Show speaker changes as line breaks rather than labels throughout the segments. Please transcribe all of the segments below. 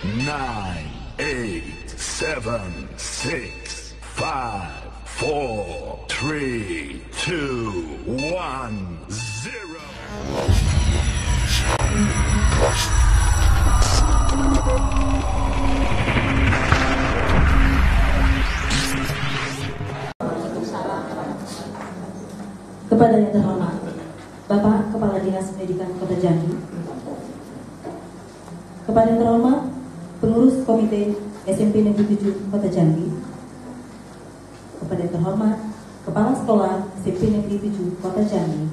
9, 8, 7, 6, 5, 4, 3, 2, 1, 0.
Kepada yang terhormat Bapak Kepala Dinas Pendidikan Kota Jambi, kepada yang terhormat Pengurus Komite SMP Negeri 7 Kota Jambi, kepada yang terhormat Kepala Sekolah SMP Negeri 7 Kota Jambi,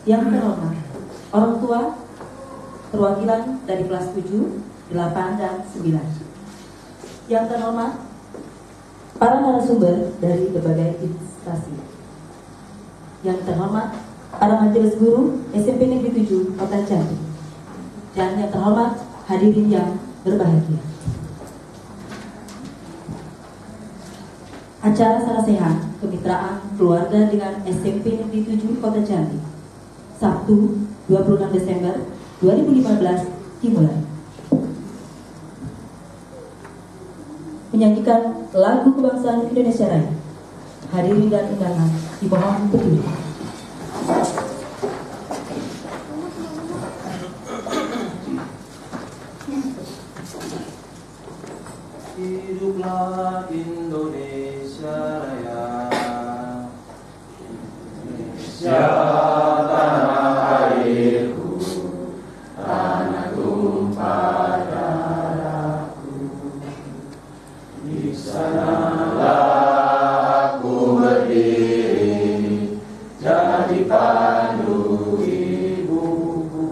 yang terhormat orang tua perwakilan dari kelas 7, 8, dan 9, yang terhormat para narasumber dari berbagai instansi, yang terhormat para majelis guru SMP Negeri 7 Kota Jambi, dan yang terhormat hadirin yang berbahagia. Acara Sarasehan Kemitraan Keluarga dengan SMP Negeri 7 Kota Jambi, Sabtu 26 Desember 2015 dimulai. Menyanyikan lagu kebangsaan Indonesia Raya. Hadirin dan undangan dimohon berdiri.
Hiduplah Indonesia Raya, Indonesia tanah airku, tanah tumpah darahku. Di sanalah aku berdiri, jadi pandu ibuku.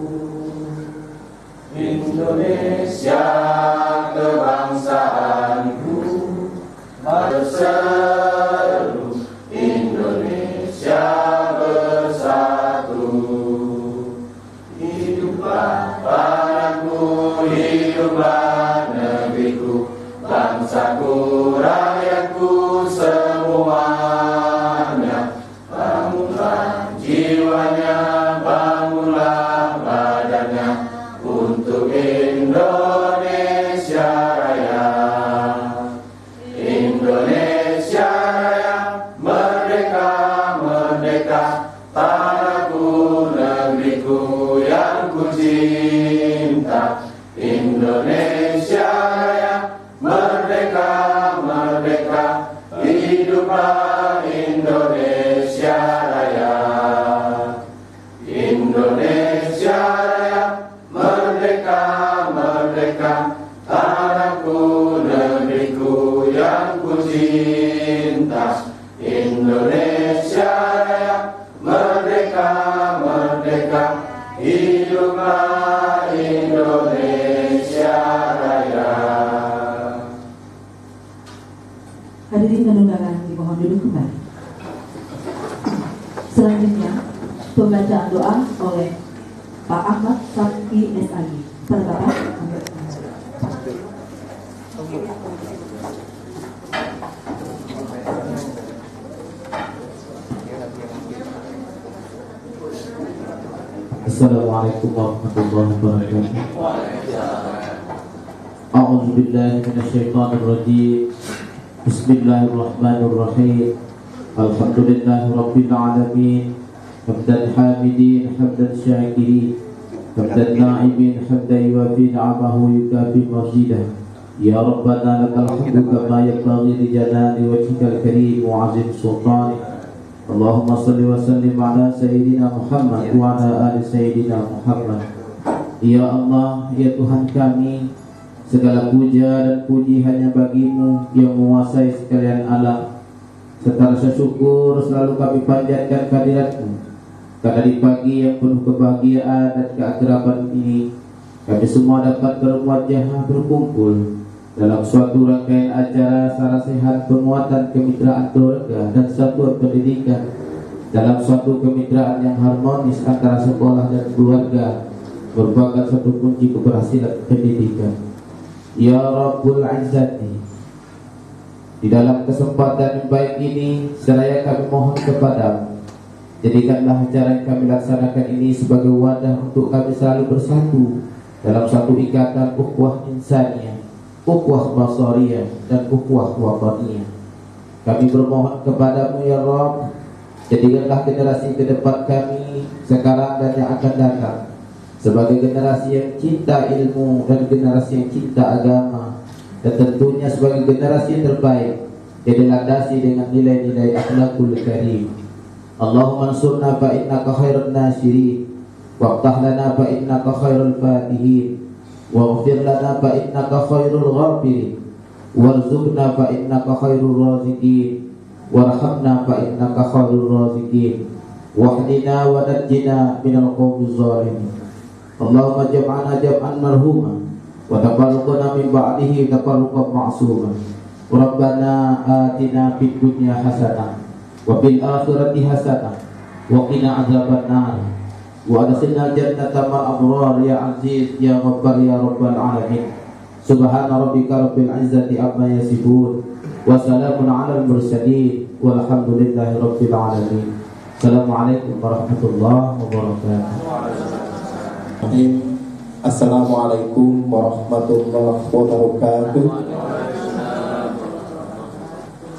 Indonesia kebangsaanku, berseru Indonesia bersatu. Hiduplah padaku, hiduplah negeriku, bangsaku, rakyatku semuanya. Bangunlah jiwanya, bangunlah badannya untuk Indonesia Raya. Indonesia Raya, merdeka, merdeka, tanahku, negeriku yang ku cinta. Indonesia Raya, merdeka, merdeka, hiduplah Indonesia Raya. Indonesia Raya, merdeka, merdeka, tanahku, negeriku yang ku cinta. Indonesia Raya, merdeka, merdeka, hiduplah Indonesia Raya.
Hadirin dan undangan dimohon duduk kembali. Selanjutnya pembacaan doa oleh Pak Ahmad Safi SAG. Pada Bapak.
Assalamualaikum warahmatullahi wabarakatuh. A'udzu billahi minasyaitonir rajim. Bismillahirrahmanirrahim. Alhamdulillahi rabbil alamin. Hamdan hamidin, hamdan syakirin, hamdan na'ibin, hamdan yuwafi ni'amahu yukafi mazidah. Ya Rabbana lakal hamdu kama yanbaghi li jalali wajhikal karim wa 'azim sultanik. Allahumma salli wa sallim ala Sayyidina Muhammad wa ala ali Sayyidina Muhammad. Ya Allah, ya Tuhan kami, segala puja dan puji hanya bagimu yang menguasai sekalian alam. Serta rasa syukur selalu kami panjatkan kehadiratmu, karena di pagi yang penuh kebahagiaan dan keakraban ini, kami semua dapat bermuajah berkumpul dalam suatu rangkaian acara Sarasehan penguatan kemitraan keluarga dan satuan pendidikan, dalam suatu kemitraan yang harmonis antara sekolah dan keluarga, merupakan satu kunci keberhasilan pendidikan. Ya Rabbul Izzati, di dalam kesempatan yang baik ini, seraya kami mohon kepadamu, jadikanlah acara yang kami laksanakan ini sebagai wadah untuk kami selalu bersatu dalam satu ikatan ukhuwah insaniyah, ukhuwah basariyah, dan ukhuwah wataniyah. Kami bermohon kepadamu ya Rabb, jadikanlah generasi ke depan kami sekarang dan yang akan datang sebagai generasi yang cinta ilmu dan generasi yang cinta agama, dan tentunya sebagai generasi yang terbaik yang dilandasi dengan nilai-nilai akhlakul karim. Allahumma ansurna fa innaka khairun nasirin, waftah lana fa innaka khairul fatihin, waghfir lana fa innaka khairul ghafirin, warzuqna fa innaka khairul raziqin, warhamna fa innaka khairul raziqin, wahdina wa najjina minal qawmiz zalimin. Allahumma jam'ana jam'an marhuma wa tafarraqna min ba'dihi tafarruqan ma'suma. Rabbana atina fid dunya hasanah wa fil akhirati hasanah wa qina adzabannar wa adkhilna jannata ma'al abrar ya aziz ya ghaffar ya rabbal alamin. Subhana rabbika rabbil izzati amma yasifun wa salamun 'alal mursalin walhamdulillahi rabbil alamin. Assalamualaikum warahmatullahi wabarakatuh.
Assalamualaikum warahmatullahi wabarakatuh.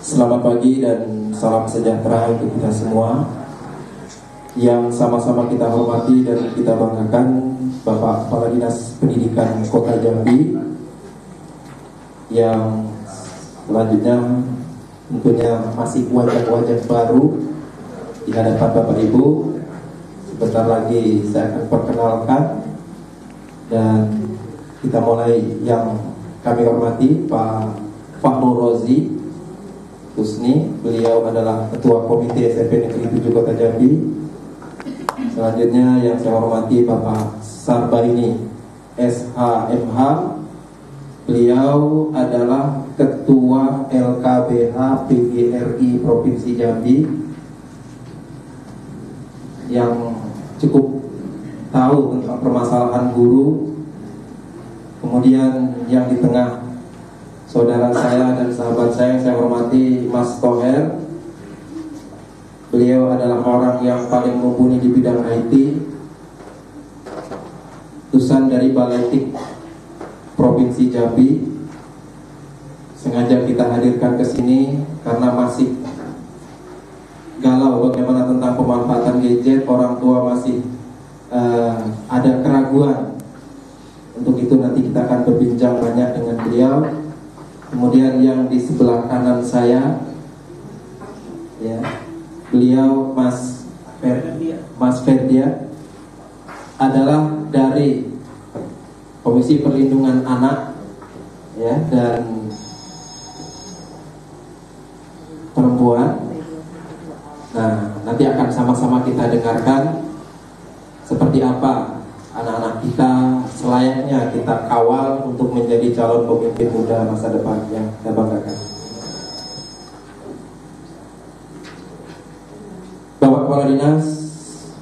Selamat pagi dan salam sejahtera untuk kita semua. Yang sama-sama kita hormati dan kita banggakan Bapak Kepala Dinas Pendidikan Kota Jambi. Yang selanjutnya tentunya masih wajah-wajah baru di hadapan Bapak Ibu. Sebentar lagi saya akan perkenalkan, dan kita mulai yang kami hormati Pak Fakhrul Rozi Husni. Beliau adalah Ketua Komite SMP Negeri 7 Kota Jambi. Selanjutnya yang saya hormati Bapak Sarbaini SHMH. Beliau adalah Ketua LKBH PGRI Provinsi Jambi, yang cukup tahu tentang permasalahan guru. Kemudian yang di tengah saudara saya dan sahabat saya hormati Mas Toher. Beliau adalah orang yang paling mumpuni di bidang IT, utusan dari Baletik Provinsi Jambi. Sengaja kita hadirkan ke sini karena masih galau bagaimana tentang pemanfaatan gadget. Orang tua masih ada keraguan. Untuk itu nanti kita akan berbincang banyak dengan beliau. Kemudian yang di sebelah kanan saya, ya, beliau Mas Ferdia adalah dari Komisi Perlindungan Anak, ya, dan Perempuan. Nah, nanti akan sama-sama kita dengarkan seperti apa anak-anak kita selayaknya kita kawal untuk menjadi calon pemimpin muda masa depan yang kita banggakan. Bapak Kepala Dinas,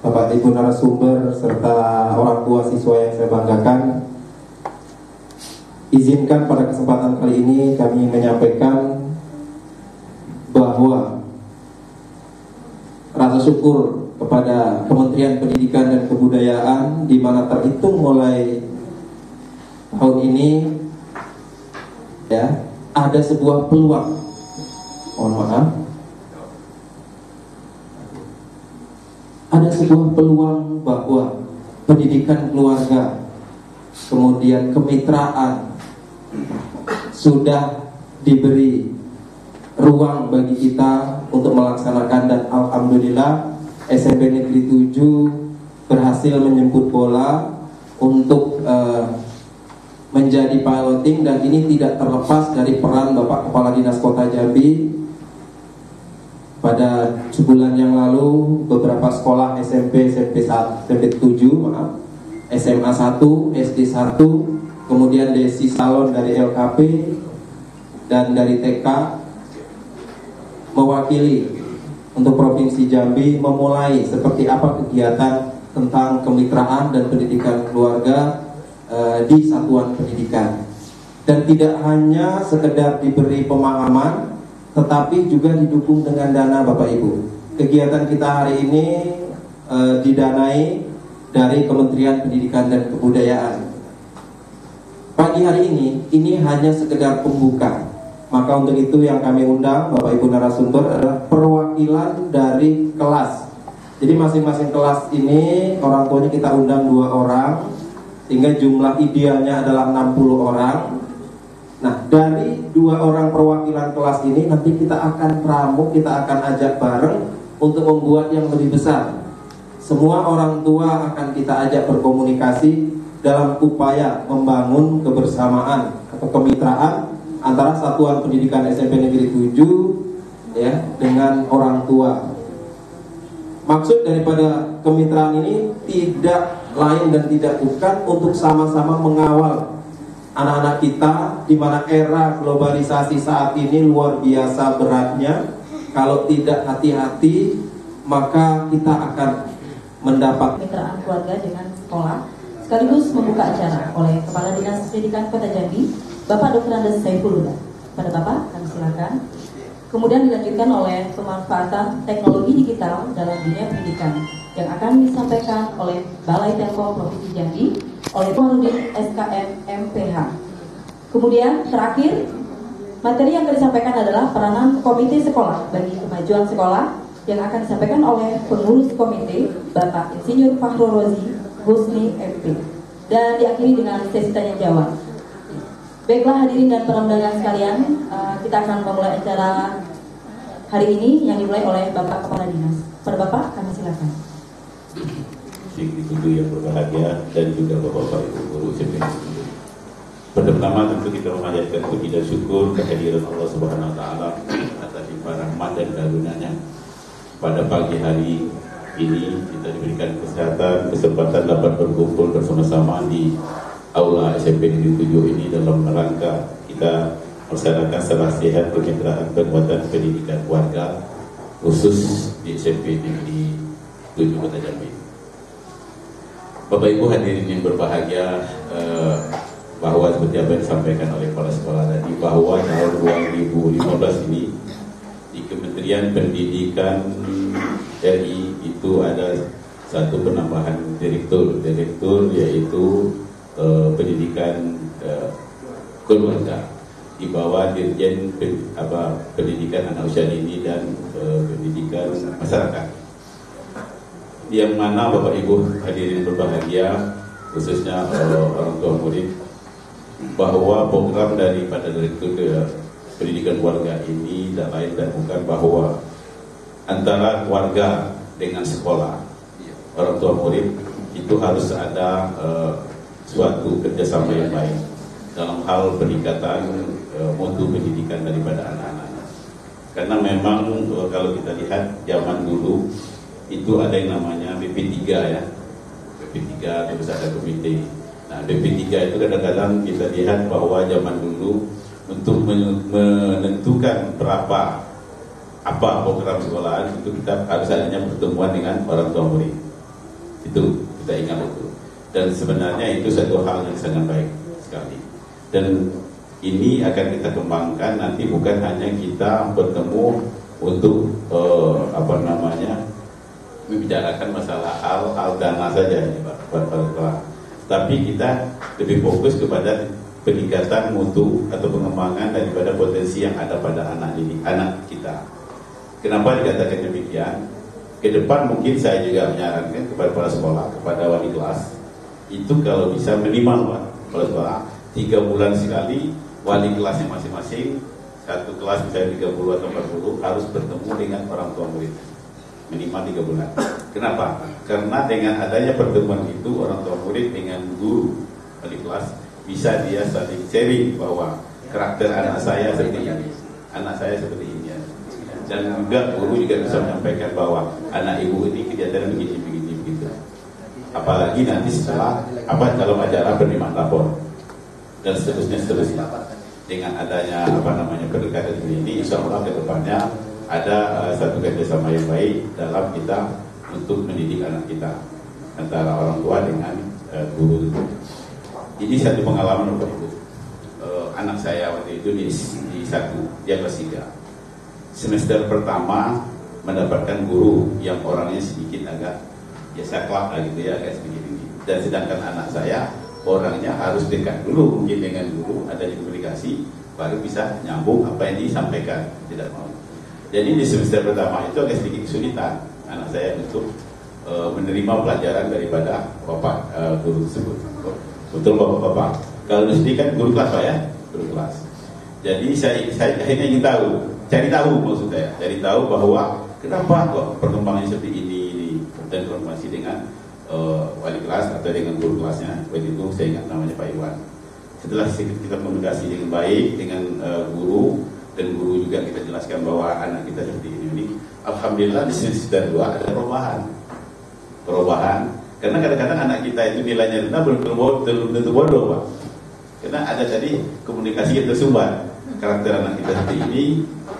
Bapak Ibu narasumber, serta orang tua siswa yang saya banggakan, izinkan pada kesempatan kali ini kami menyampaikan bahwa rasa syukur kepada Kementerian Pendidikan dan Kebudayaan, di mana terhitung mulai tahun ini, ya, ada sebuah peluang. Mohon maaf, ada sebuah peluang bahwa pendidikan keluarga, kemudian kemitraan sudah diberi ruang bagi kita untuk melaksanakan, dan alhamdulillah SMP Negeri 7 berhasil menjemput bola untuk menjadi piloting, dan ini tidak terlepas dari peran Bapak Kepala Dinas Kota Jambi. Pada sebulan yang lalu beberapa sekolah SMP 7, SMA 1, SD 1, kemudian Desi Salon dari LKP dan dari TK mewakili untuk Provinsi Jambi memulai seperti apa kegiatan tentang kemitraan dan pendidikan keluarga di satuan pendidikan. Dan tidak hanya sekedar diberi pemahaman, tetapi juga didukung dengan dana, Bapak Ibu. Kegiatan kita hari ini didanai dari Kementerian Pendidikan dan Kebudayaan. pagi hari ini hanya sekedar pembuka. Maka untuk itu yang kami undang Bapak Ibu narasumber adalah perwakilan dari kelas. Jadi masing-masing kelas ini orang tuanya kita undang 2 orang, sehingga jumlah idealnya adalah 60 orang. Nah, dari 2 orang perwakilan kelas ini nanti kita akan ramu, kita akan ajak bareng untuk membuat yang lebih besar. Semua orang tua akan kita ajak berkomunikasi dalam upaya membangun kebersamaan atau kemitraan antara Satuan Pendidikan SMP Negeri 7 ya dengan orang tua. Maksud daripada kemitraan ini tidak lain dan tidak bukan untuk sama-sama mengawal anak-anak kita, di mana era globalisasi saat ini luar biasa beratnya. Kalau tidak hati-hati, maka kita akan mendapat
kemitraan keluarga dengan sekolah, sekaligus membuka acara oleh Kepala Dinas Pendidikan Kota Jambi, Bapak Dr. Andes Saiful Huda. Pada Bapak, kami silakan. Kemudian dilanjutkan oleh pemanfaatan teknologi digital dalam dunia pendidikan yang akan disampaikan oleh Balai Telkom Provinsi Jambi oleh Komarudin SKM MPH. Kemudian terakhir, materi yang akan disampaikan adalah peranan komite sekolah bagi kemajuan sekolah yang akan disampaikan oleh pengurus komite Bapak Insinyur Fahrul Rozi Husni MP, dan diakhiri dengan sesi tanya jawab. Baiklah hadirin dan para undangan sekalian, kita akan memulai acara hari ini yang dimulai oleh Bapak Kepala Dinas. Pada Bapak, kami silakan.
Ibu yang berbahagia dan juga Bapak-Bapak Ibu guru SMP. Pertama tentu kita memanjatkan puji dan syukur kehadiran Allah Subhanahu wa taala atas limpahan rahmat dan karunia-Nya. Pada pagi hari ini kita diberikan kesempatan dapat berkumpul bersama-sama di Aula SMP Negeri 7 ini dalam rangka kita melaksanakan serasihan kemitraan penguatan pendidikan keluarga khusus di SMP Negeri 7 Kota Jambi. Bapak Ibu hadirin yang berbahagia, bahwa seperti apa yang disampaikan oleh kepala sekolah tadi, bahwa tahun 2015 ini di Kementerian Pendidikan RI itu ada satu penambahan direktur yaitu pendidikan keluarga di bawah Dirjen Pendidikan Anak Usia Dini dan Pendidikan Masyarakat, yang mana Bapak Ibu hadirin berbahagia, khususnya orang tua murid, bahwa program daripada Direktur Pendidikan Keluarga ini tak lain dan bukan bahwa antara keluarga dengan sekolah, orang tua murid itu harus ada suatu kerjasama yang baik dalam hal peningkatan mutu pendidikan daripada anak-anak. Karena memang kalau kita lihat zaman dulu itu ada yang namanya BP3 ya, BP3 terus ada komite. Nah BP3 itu kadang-kadang kita lihat bahwa zaman dulu untuk menentukan apa program sekolahan itu kita harus adanya pertemuan dengan orang tua murid. Itu kita ingat itu. Dan sebenarnya itu satu hal yang sangat baik sekali. Dan ini akan kita kembangkan nanti, bukan hanya kita bertemu untuk membicarakan masalah hal dana saja ya Pak, tapi kita lebih fokus kepada peningkatan mutu atau pengembangan daripada potensi yang ada pada anak kita. Kenapa dikatakan demikian? Ke depan mungkin saya juga menyarankan kepada para sekolah, kepada wali kelas, itu kalau bisa minimal Pak, kepala sekolah 3 bulan sekali wali kelasnya masing-masing, satu kelas misalnya 30 atau 40 harus bertemu dengan orang tua murid minimal 3 bulan. Kenapa? Karena dengan adanya pertemuan itu orang tua murid dengan guru wali kelas bisa dia saling sharing bahwa karakter anak saya seperti ini, anak saya seperti ini, dan juga guru juga bisa menyampaikan bahwa anak ibu ini kegiatan begini begitu. Apalagi nanti setelah dalam acara penerimaan lapor dan seterusnya. Dengan adanya pendekatan ini, insya Allah ke depannya ada satu kerjasama yang baik dalam kita untuk mendidik anak kita antara orang tua dengan guru. Ini satu pengalaman waktu itu. Anak saya waktu itu di dia kelas 3. Semester pertama mendapatkan guru yang orangnya sedikit agak saklek gitu ya, agak sedikit tinggi. Dan sedangkan anak saya orangnya harus dekat dulu mungkin dengan guru, ada komunikasi, baru bisa nyambung apa yang disampaikan. Tidak mau. Jadi di semester pertama itu agak sedikit kesulitan anak saya untuk menerima pelajaran daripada bapak guru tersebut. Betul bapak-bapak. Kalau di sini kan guru kelas Pak ya, guru kelas. Jadi saya akhirnya ingin cari tahu maksud saya, cari tahu bahwa kenapa kok perkembangan seperti ini dan konfirmasi dengan wali kelas atau dengan guru kelasnya. Waktu itu saya ingat namanya Pak Iwan. Setelah kita komunikasi dengan baik dengan guru, dan guru juga kita jelaskan bahwa anak kita seperti ini. Alhamdulillah di semester 2 ada perubahan. Karena kadang-kadang anak kita itu nilainya rendah belum tentu bodoh Pak. Karena ada tadi komunikasi yang tersumbat. Karakter anak kita seperti ini,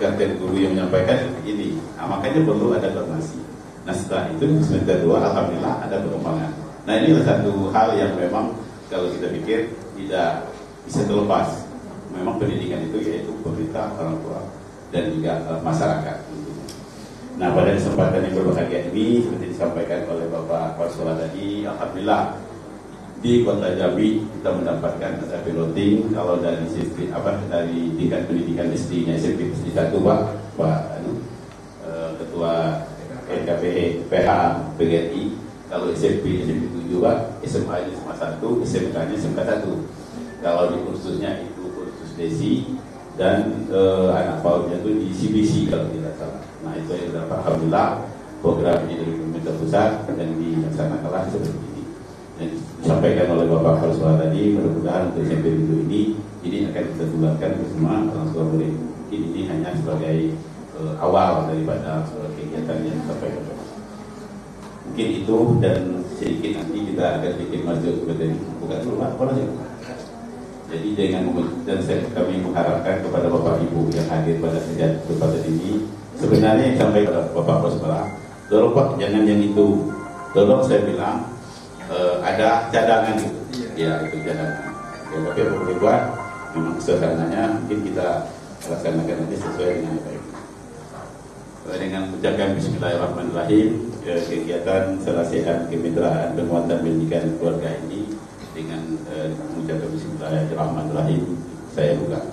karakter guru yang menyampaikan seperti ini. Nah, makanya perlu ada koordinasi. Nah setelah itu semester 2 alhamdulillah ada perkembangan. Nah ini satu hal yang memang kalau kita pikir tidak bisa terlepas. Memang pendidikan itu yaitu pemerintah, orang tua dan juga masyarakat. Nah pada kesempatan yang berbahagia ini seperti disampaikan oleh Bapak Kepala Sekolah tadi, alhamdulillah di Kota Jambi kita mendapatkan ada piloting. Kalau dari sisi dari tingkat pendidikan SD-nya SMP 1 Pak Ketua NKPH PH PGRI, kalau SMP 7 Pak, SMA-nya SMA 1, SMK-nya SMK 1. Kalau di kursusnya itu kursus DESI dan anak PAUD-nya itu di CBC kalau tidak salah. Nah itu yang dapat alhamdulillah program ini dari pemerintah pusat dan dilaksanakan seperti ini. Dan disampaikan oleh Bapak Kepala Sekolah tadi, mudah-mudahan untuk SMP 7 ini akan kita tularkan bersama orang tua murid. Ini hanya sebagai awal daripada kegiatan yang disampaikan. Mungkin itu dan sedikit nanti kita akan bikin masuk ke bukan dulu Pak. Jadi dengan dan kami mengharapkan kepada Bapak Ibu yang hadir pada kesempatan ini, sebenarnya yang sampai kepada Bapak Kepala, tolong Pak jangan yang itu, tolong saya bilang ada cadangan gitu. Ya itu cadangan. Ya, tapi apa buat memang suasananya mungkin kita laksanakan nanti sesuai dengan yang baik. Dengan mengucapkan Bismillahirrahmanirrahim, kegiatan serasian kemitraan penguatan pendidikan keluarga ini dengan mengucapkan Bismillahirrahmanirrahim saya buka.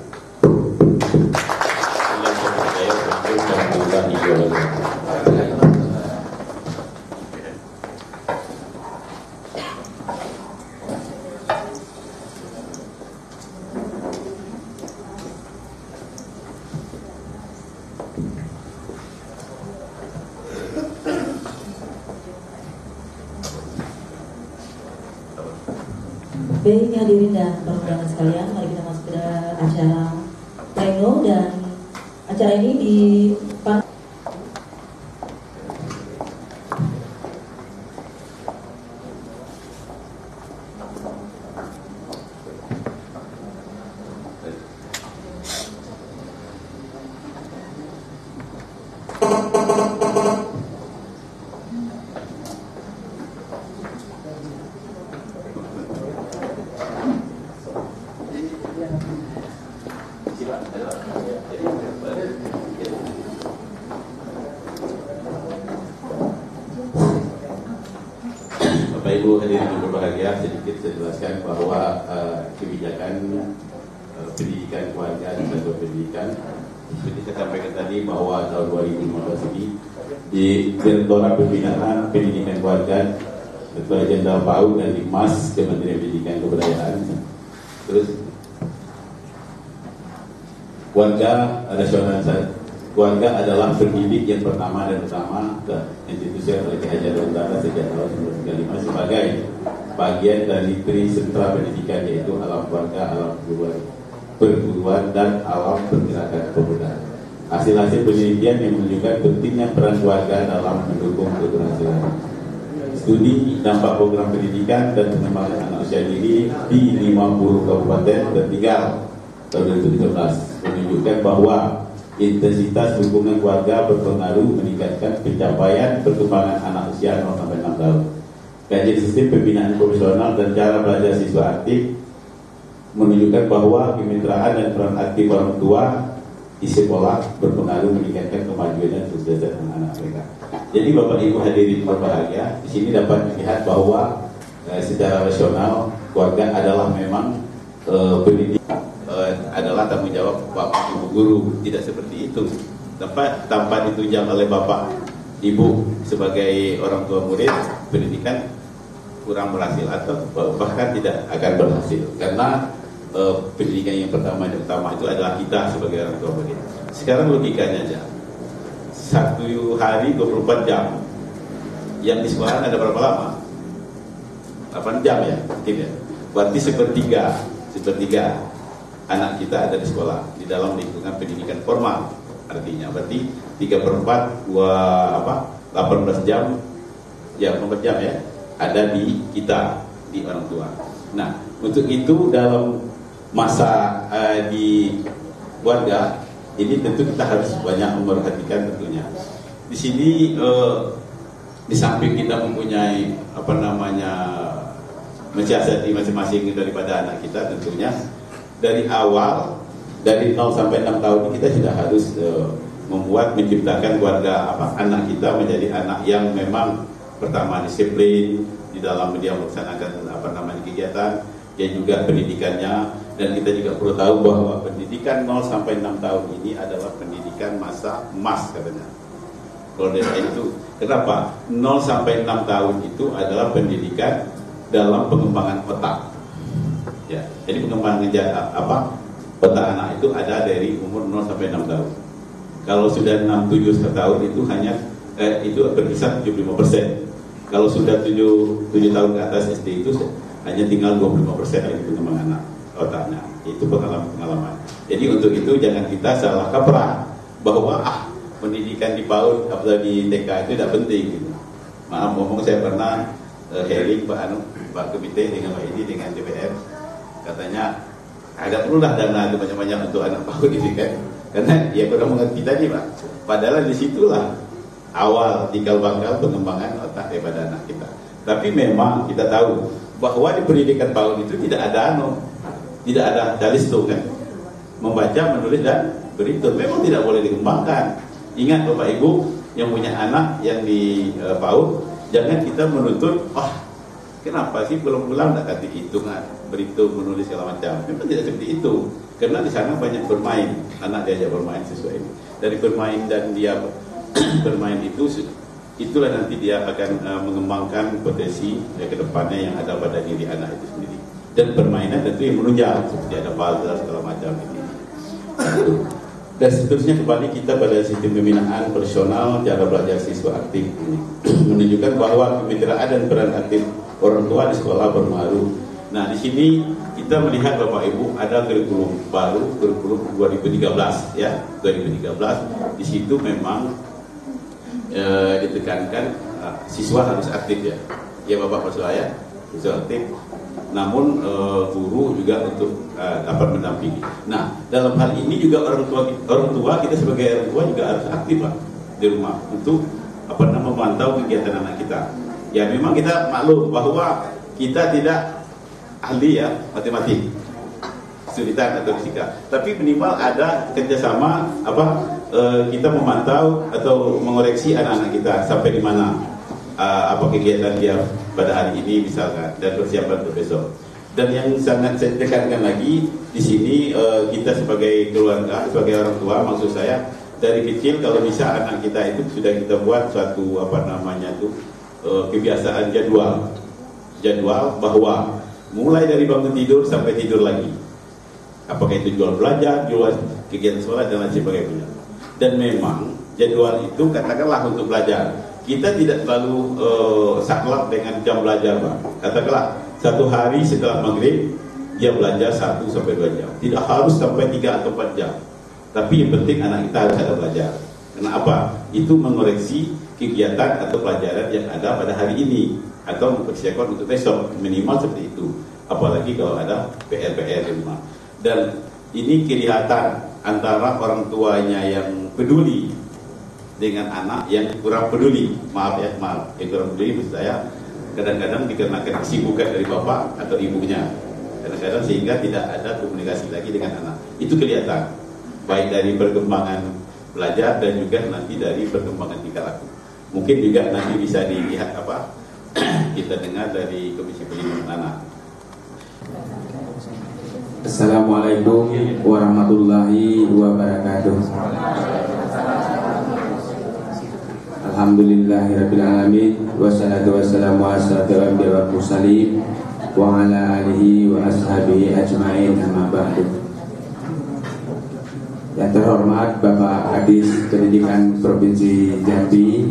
Baik hadirin dan perundangan sekalian, mari kita masuk ke acara pleno dan acara ini di
Bapak Ibu hadirin yang berbahagia, sedikit saya jelaskan bahwa kebijakan pendidikan keluarga dan satuan pendidikan seperti saya sampaikan tadi bahwa tahun 2015 ini di Direktorat Pembinaan Pendidikan Keluarga Ketua Jenderal PAUD dan Dimas Kementerian Pendidikan dan Kebudayaan, terus keluarga nasional. Keluarga adalah pendidik yang pertama dan utama ke institusi oleh Hajar Utara sejak tahun 1935 sebagai bagian dari tri sentra pendidikan, yaitu alam keluarga, alam perguruan dan alam pergerakan pemuda. Hasil-hasil penelitian yang menunjukkan pentingnya peran keluarga dalam mendukung keberhasilan. Studi dampak program pendidikan dan pengembangan anak usia dini di 50 kabupaten tertinggal tahun 2013 menunjukkan bahwa intensitas dukungan keluarga berpengaruh meningkatkan pencapaian perkembangan anak usia 0-6 tahun. Kajian sistem pembinaan profesional dan cara belajar siswa aktif menunjukkan bahwa kemitraan dan peran aktif orang tua di sekolah berpengaruh meningkatkan kemajuan dan kesejahteraan anak mereka. Jadi Bapak Ibu hadirin berbahagia, di sini dapat dilihat bahwa secara rasional keluarga adalah memang pendidik, adalah tanggung jawab bapak ibu guru. Tidak seperti itu. Tanpa ditunjang oleh bapak ibu sebagai orang tua murid, pendidikan kurang berhasil atau bahkan tidak akan berhasil, karena pendidikan yang pertama dan utama itu adalah kita sebagai orang tua murid. Sekarang logikanya aja, satu hari 24 jam, yang di sekolah ada berapa lama? 8 jam ya, mungkin ya. Berarti sepertiga anak kita ada di sekolah, di dalam lingkungan pendidikan formal. Artinya berarti 3/4 18 jam, ya 18 jam ya, ada di kita, di orang tua. Nah, untuk itu dalam masa di keluarga ini tentu kita harus banyak memperhatikan tentunya. Di sini di samping kita mempunyai mensiasati masing-masing daripada anak kita, tentunya dari awal, dari 0 sampai 6 tahun kita sudah harus menciptakan keluarga anak kita menjadi anak yang memang pertama disiplin di dalam dia melaksanakan kegiatan, dan juga pendidikannya. Dan kita juga perlu tahu bahwa pendidikan 0 sampai 6 tahun ini adalah pendidikan masa emas katanya. Kalau dari itu, kenapa? 0 sampai 6 tahun itu adalah pendidikan dalam pengembangan otak. Ya, jadi pengembangan otak anak itu ada dari umur 0 sampai 6 tahun. Kalau sudah 6-7 tahun itu hanya itu berkisar 75%. Kalau sudah 7 tahun ke atas SD itu hanya tinggal 25% dari pengembangan anak otaknya. Itu pengalaman. Jadi untuk itu jangan kita salah kaprah bahwa pendidikan di PAUD atau di TK itu tidak penting gitu. Maaf ngomong, saya pernah hearing Pak Komite dengan Pak Edi dengan DPR, katanya agak perlulah dana itu banyak-banyak untuk anak PAUD ini kan, karena ya kurang mengerti tadi Pak. Padahal disitulah awal cikal bakal pengembangan otak daripada anak kita. Tapi memang kita tahu bahwa di pendidikan PAUD itu tidak ada calistung kan, membaca, menulis dan berhitung memang tidak boleh dikembangkan. Ingat Bapak Ibu yang punya anak yang di PAUD, jangan kita menuntut kenapa sih pulang-pulang tidak kasih hitungan, berhitung, menulis segala macam. Memang tidak seperti itu, karena di sana banyak bermain, anak diajak bermain sesuai ini. Dari bermain dan dia bermain itulah nanti dia akan mengembangkan potensi ke depannya yang ada pada diri anak itu sendiri. Dan permainan tentu yang menunjang, seperti ada puzzle segala macam ini. Dan seterusnya kembali kita pada sistem pembinaan personal, cara belajar siswa aktif ini menunjukkan bahwa kemitraan dan peran aktif orang tua di sekolah berpengaruh. Nah, di sini kita melihat Bapak Ibu ada kurikulum baru, kurikulum 2013 ya, 2013. Di situ memang ditekankan siswa harus aktif ya. Ya Bapak Pak ya, siswa aktif. Namun guru juga untuk dapat mendampingi. Nah, dalam hal ini juga orang tua kita sebagai orang tua juga harus aktif Pak di rumah untuk memantau kegiatan anak kita. Ya memang kita maklum bahwa kita tidak ahli ya matematik, kesulitan atau fisika, tapi minimal ada kerjasama kita memantau atau mengoreksi anak-anak kita sampai di mana kegiatan dia pada hari ini misalkan, dan persiapan untuk besok. Dan yang sangat saya tekankan lagi di sini, kita sebagai keluarga, sebagai orang tua, maksud saya dari kecil kalau bisa anak kita itu sudah kita buat suatu kebiasaan jadwal bahwa mulai dari bangun tidur sampai tidur lagi, apakah itu jual belajar, jual kegiatan sekolah dan lain sebagainya. Dan memang jadwal itu katakanlah untuk belajar, kita tidak selalu saklek dengan jam belajar Pak. Katakanlah satu hari setelah maghrib dia belajar 1 sampai 2 jam, tidak harus sampai 3 atau 4 jam, tapi yang penting anak kita harus ada belajar. Kenapa? Itu mengoreksi kegiatan atau pelajaran yang ada pada hari ini atau mempersiapkan untuk besok, minimal seperti itu. Apalagi kalau ada PR-PR di rumah. Dan ini kelihatan antara orang tuanya yang peduli dengan anak yang kurang peduli. Yang kurang peduli maksud saya kadang-kadang dikarenakan kesibukan dari bapak atau ibunya, kadang-kadang sehingga tidak ada komunikasi lagi dengan anak. Itu kelihatan baik dari perkembangan belajar dan juga nanti dari perkembangan tingkah laku. Mungkin juga nanti bisa dilihat kita dengar dari Komisi Perlindungan Anak.
Assalamualaikum warahmatullahi wabarakatuh. Alhamdulillahirabbil alamin wassalatu wassalamu ala asyrafil anbiya'i wal mursalin wa ala alihi wa ashabihi ajmain, amma ba'du. Yang terhormat Bapak Kadis Pendidikan Provinsi Jambi,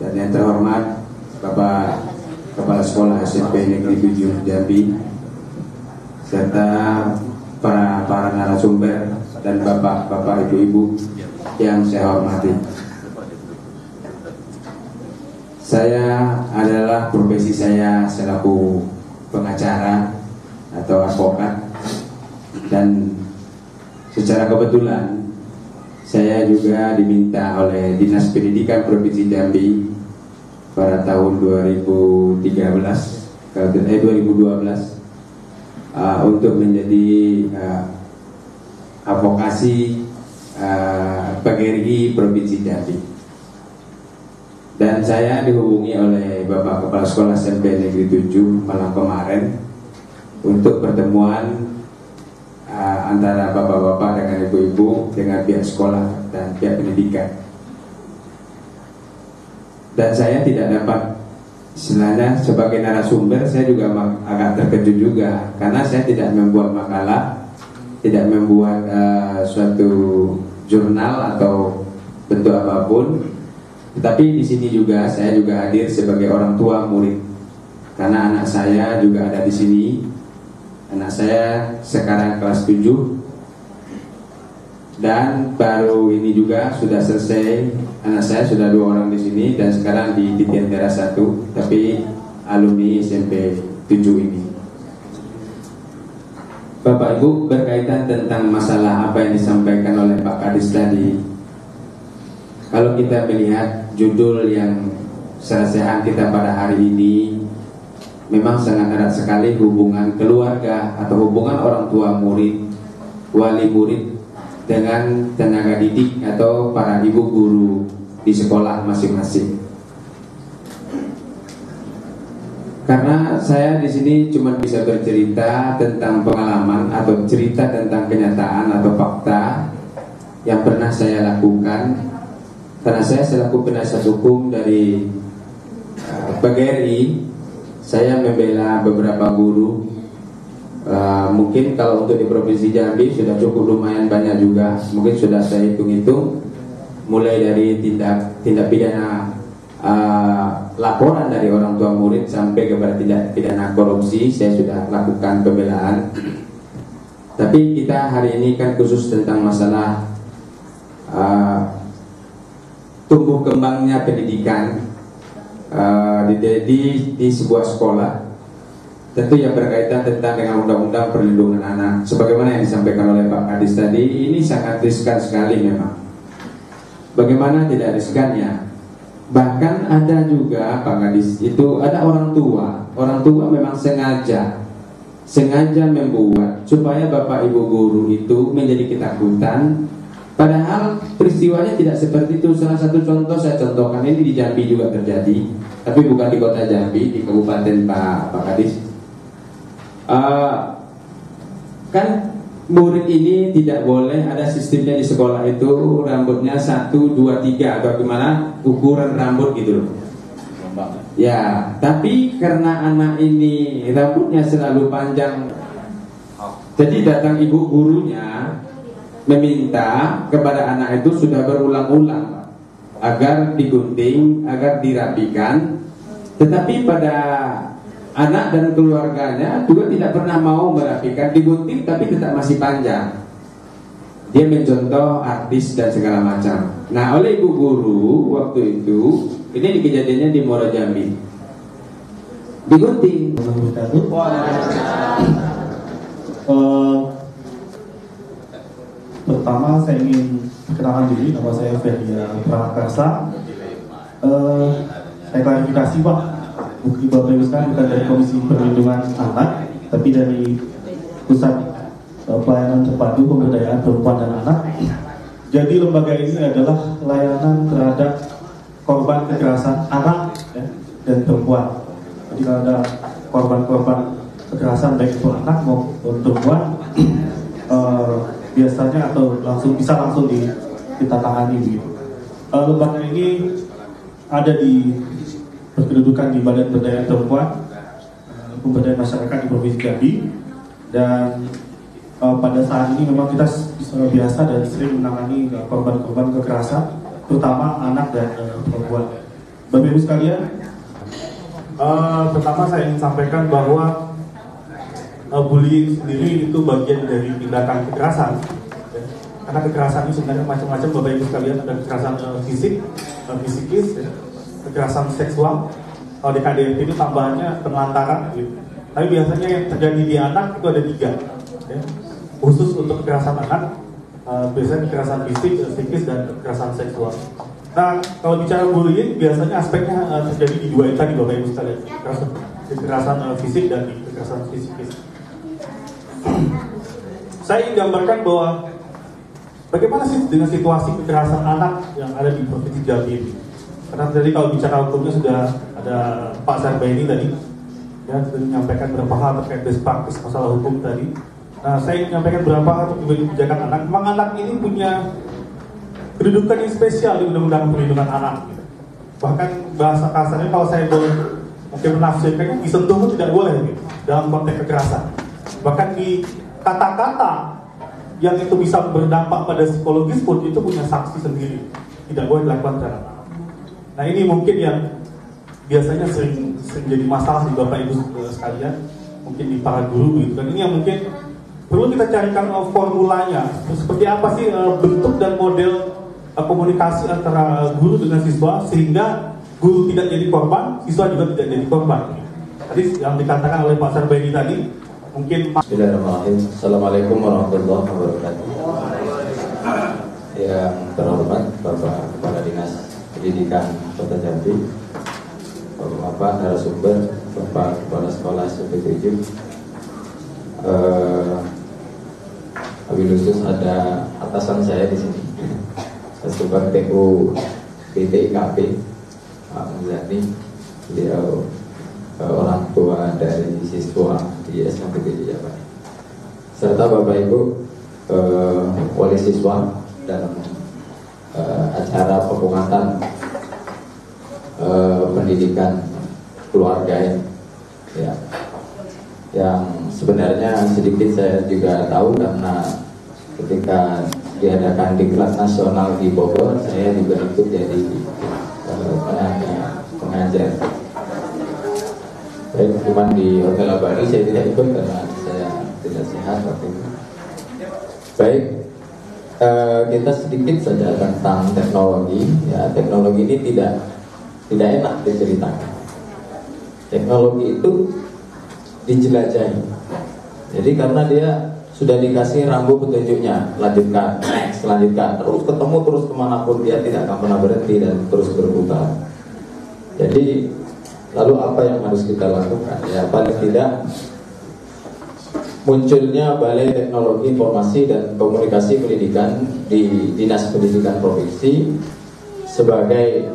dan yang terhormat Bapak Kepala Sekolah SMP Negeri 7 Jambi, serta para narasumber dan bapak-bapak, ibu-ibu yang saya hormati. Saya adalah profesi saya selaku pengacara atau advokat, dan secara kebetulan saya juga diminta oleh Dinas Pendidikan Provinsi Jambi pada tahun 2012 untuk menjadi advokasi PGRI Provinsi Jambi. Dan saya dihubungi oleh Bapak Kepala Sekolah SMP Negeri 7 malam kemarin untuk pertemuan antara bapak-bapak dengan ibu-ibu dengan pihak sekolah dan pihak pendidikan. Dan saya tidak dapat, istilahnya sebagai narasumber, saya juga agak terkejut juga karena saya tidak membuat makalah, tidak membuat suatu jurnal atau bentuk apapun. Tetapi di sini juga saya juga hadir sebagai orang tua murid, karena anak saya juga ada di sini. Anak saya sekarang kelas 7 dan baru ini juga sudah selesai. Anak saya sudah 2 orang di sini dan sekarang di Titian Teras 1, tapi alumni SMP 7 ini. Bapak Ibu, berkaitan tentang masalah apa yang disampaikan oleh Pak Kadis tadi, kalau kita melihat judul yang serasiaan kita pada hari ini, memang sangat erat sekali hubungan keluarga atau hubungan orang tua murid, wali murid dengan tenaga didik atau para ibu guru di sekolah masing-masing. Karena saya di sini cuma bisa bercerita tentang pengalaman atau cerita tentang kenyataan atau fakta yang pernah saya lakukan. Karena saya selaku penasihat hukum dari PGRI, saya membela beberapa guru. Mungkin kalau untuk di Provinsi Jambi sudah cukup lumayan banyak juga. Mungkin sudah saya hitung-hitung, mulai dari tindak pidana laporan dari orang tua murid sampai kepada tindak pidana korupsi, saya sudah lakukan pembelaan. Tapi kita hari ini kan khusus tentang masalah tumbuh kembangnya pendidikan di sebuah sekolah, tentu yang berkaitan tentang dengan undang-undang perlindungan anak. Sebagaimana yang disampaikan oleh Pak Kadis tadi, ini sangat riskan sekali memang. Bagaimana tidak riskannya? Bahkan ada juga Pak Kadis, itu ada orang tua memang sengaja membuat supaya Bapak Ibu guru itu menjadi ketakutan. Padahal peristiwanya tidak seperti itu. Salah satu contoh saya contohkan, ini di Jambi juga terjadi, tapi bukan di kota Jambi, di kabupaten Pak Kadis. Kan murid ini tidak boleh ada sistemnya di sekolah itu rambutnya 1, 2, 3 atau gimana ukuran rambut gitu loh. Ya, tapi karena anak ini rambutnya selalu panjang, jadi datang ibu gurunya meminta kepada anak itu sudah berulang-ulang agar digunting, agar dirapikan. Tetapi pada anak dan keluarganya juga tidak pernah mau merapikan, digunting tapi tetap masih panjang. Dia mencontoh artis dan segala macam. Nah, oleh ibu guru waktu itu, ini kejadiannya di Muara Jambi, digunting.
Pertama saya ingin perkenalkan diri, nama saya Ferdia Prakarsa. Saya klarifikasi Pak, Bapak Ibu sekalian, bukan dari Komisi Perlindungan Anak, tapi dari Pusat Pelayanan Terpadu Pemberdayaan Perempuan dan Anak. Jadi lembaga ini adalah layanan terhadap korban kekerasan anak dan perempuan. Jadi kalau ada korban-korban kekerasan baik itu anak maupun perempuan biasanya atau bisa langsung ditandatangani begitu. Lembaga ini ada di berkedudukan di Badan Pemberdayaan Perempuan, Pemberdayaan Masyarakat di Provinsi Jambi, dan pada saat ini memang kita biasa dan sering menangani korban-korban kekerasan, terutama anak dan perempuan. Bapak Ibu sekalian, pertama saya ingin sampaikan bahwa bullying sendiri itu bagian dari tindakan kekerasan. Karena kekerasan ini sebenarnya macam-macam, Bapak Ibu sekalian. Ada kekerasan fisik, psikis, kekerasan seksual. Kalau di KDRT itu tambahannya penelantaran gitu. Tapi biasanya yang terjadi di anak itu ada 3 ya. Khusus untuk kekerasan anak, biasanya kekerasan fisik, psikis, dan kekerasan seksual. Nah, kalau bicara bullying, biasanya aspeknya terjadi di 2 itu tadi, Bapak Ibu sekalian. Kekerasan fisik dan kekerasan psikis. Saya ingin gambarkan bahwa bagaimana sih dengan situasi kekerasan anak yang ada di Provinsi Jambi ini. Karena tadi kalau bicara hukumnya sudah ada Pak Sarbaini tadi, ya, sudah menyampaikan beberapa hal terkait best practice masalah hukum tadi. Nah, saya ingin menyampaikan beberapa hal untuk kebijakan anak. Memang anak ini punya kedudukan yang spesial di Undang-Undang Perlindungan Anak. Gitu. Bahkan bahasa kasarnya kalau saya boleh mungkin menafsirkannya, disentuh pun tidak boleh gitu, dalam konteks kekerasan. Bahkan di kata-kata yang itu bisa berdampak pada psikologis pun itu punya sanksi sendiri, tidak boleh dilakukan terhadap anak. Nah, ini mungkin yang biasanya sering jadi masalah di Bapak Ibu sekalian, mungkin di para guru gitu kan. Ini yang mungkin perlu kita carikan formulanya, seperti apa sih bentuk dan model komunikasi antara guru dengan siswa sehingga guru tidak jadi korban, siswa juga tidak jadi korban. Tadi yang dikatakan oleh Pak Sarbaini tadi, mungkin.
Bismillahirrahmanirrahim. Assalamualaikum warahmatullahi wabarakatuh. Yang terhormat Bapak Kepala Dinas Pendidikan Kota Jambi, Bapak narasumber, Bapak Kepala Sekolah SMP 7, Habis khusus ada atasan saya di sini, Sesubat TU PTIKP, Pak Muzani, beliau orang tua dari siswa di SMP 7 Jawa, serta Bapak Ibu wali siswa dalam acara pengungkatan pendidikan keluarga ya, yang sebenarnya sedikit saya juga tahu karena ketika diadakan diklat nasional di Bogor, saya juga ikut jadi pengajar. Baik, cuma di Hotel Abadi saya tidak ikut karena saya tidak sehat waktu itu. Baik, kita sedikit saja tentang teknologi. Ya, teknologi ini tidak enak diceritakan. Teknologi itu dijelajahi. Jadi karena dia sudah dikasih rambu petunjuknya, lanjutkan, selanjutkan, terus ketemu terus kemanapun, dia tidak akan pernah berhenti dan terus berputar. Jadi lalu apa yang harus kita lakukan? Ya, paling tidak munculnya Balai Teknologi Informasi dan Komunikasi Pendidikan di Dinas Pendidikan Provinsi sebagai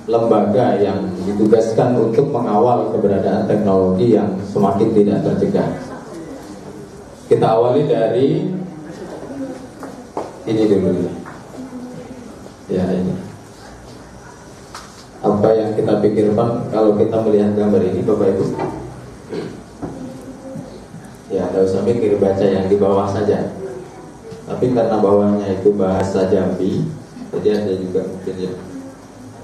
lembaga yang ditugaskan untuk mengawal keberadaan teknologi yang semakin tidak tercegah. Kita awali dari ini dulu. Ya, ini. Apa yang kita pikirkan kalau kita melihat gambar ini, Bapak Ibu? Ya, tidak usah mikir, baca yang di bawah saja. Tapi karena bawahnya itu bahasa Jambi, jadi ada juga mungkin ya.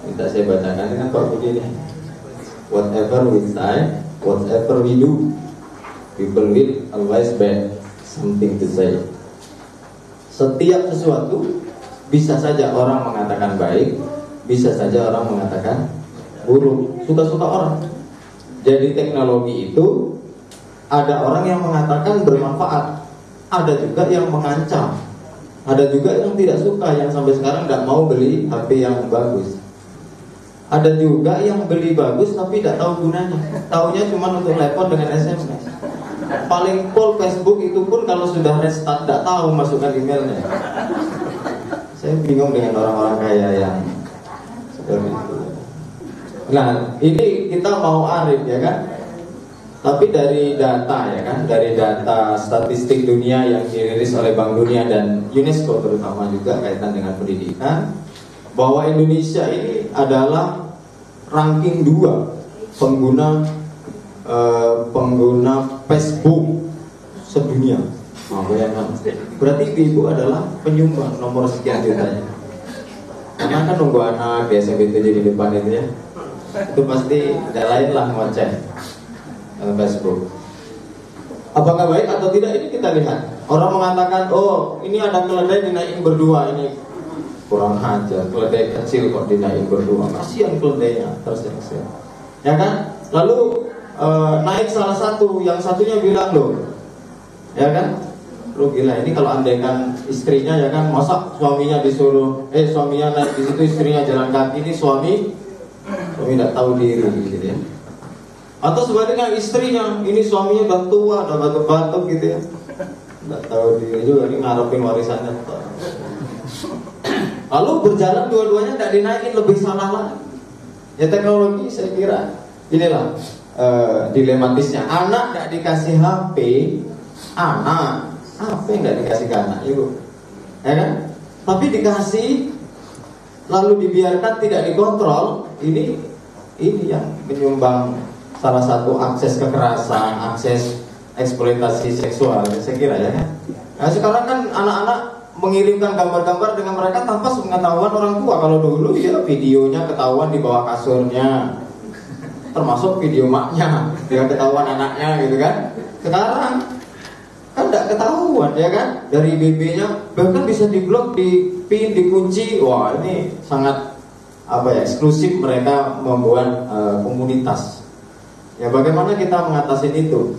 Minta saya bacakan dengan Pak begini. Whatever we say, whatever we do, people will always have something to say. Setiap sesuatu bisa saja orang mengatakan baik, bisa saja orang mengatakan buruk, suka-suka orang. Jadi teknologi itu ada orang yang mengatakan bermanfaat, ada juga yang mengancam, ada juga yang tidak suka, yang sampai sekarang nggak mau beli HP yang bagus. Ada juga yang beli bagus tapi tidak tahu gunanya, taunya cuma untuk telepon dengan SMS. Paling full Facebook itu pun kalau sudah restart tidak tahu masukkan emailnya. Saya bingung dengan orang-orang kaya yang seperti itu. Nah, ini kita mau arif ya kan? Tapi dari data ya kan, dari data statistik dunia yang dirilis oleh Bank Dunia dan UNESCO terutama juga kaitan dengan pendidikan, bahwa Indonesia ini adalah ranking 2 pengguna Facebook sedunia. Nah, bayangkan. Berarti ibu adalah penyumbang nomor sekian jutanya. Karena kan nunggu anak di SMP 7 di depan itu ya, itu pasti tidak lain lah ngoceh Facebook. Apakah baik atau tidak ini kita lihat. Orang mengatakan, oh ini ada keledai dinaikin berdua, ini kurang ajar, keledai kecil kok dinaikin berdua, kasihan keledainya, terus ya kan. Lalu naik salah satu, yang satunya bilang loh, ya kan, lu gila ini kalau andaikan istrinya ya kan, masa suaminya disuruh, suaminya naik di situ istrinya jalan kaki, ini suami tidak tahu diri gitu ya. Atau sebaliknya istrinya, ini suaminya udah tua, udah batuk-batuk gitu ya, nggak tahu diri juga, ini ngarepin warisannya. Lalu berjalan dua-duanya tidak dinaikin, lebih salah lagi. Ya teknologi saya kira inilah dilematisnya. Anak tidak dikasih HP, anak apa yang tidak dikasih ke anak, ibu, ya kan? Tapi dikasih, lalu dibiarkan tidak dikontrol, ini yang menyumbang salah satu akses kekerasan, akses eksploitasi seksual, saya kira ya. Nah, sekarang kan anak-anak mengirimkan gambar-gambar dengan mereka tanpa pengetahuan orang tua. Kalau dulu ya videonya ketahuan di bawah kasurnya, termasuk video maknya, dia ketahuan anaknya gitu kan. Sekarang kan tidak ketahuan ya kan, dari BB-nya bahkan bisa diblok, dipin, dikunci. Wah ini sangat eksklusif, mereka membuat komunitas. Ya bagaimana kita mengatasi itu?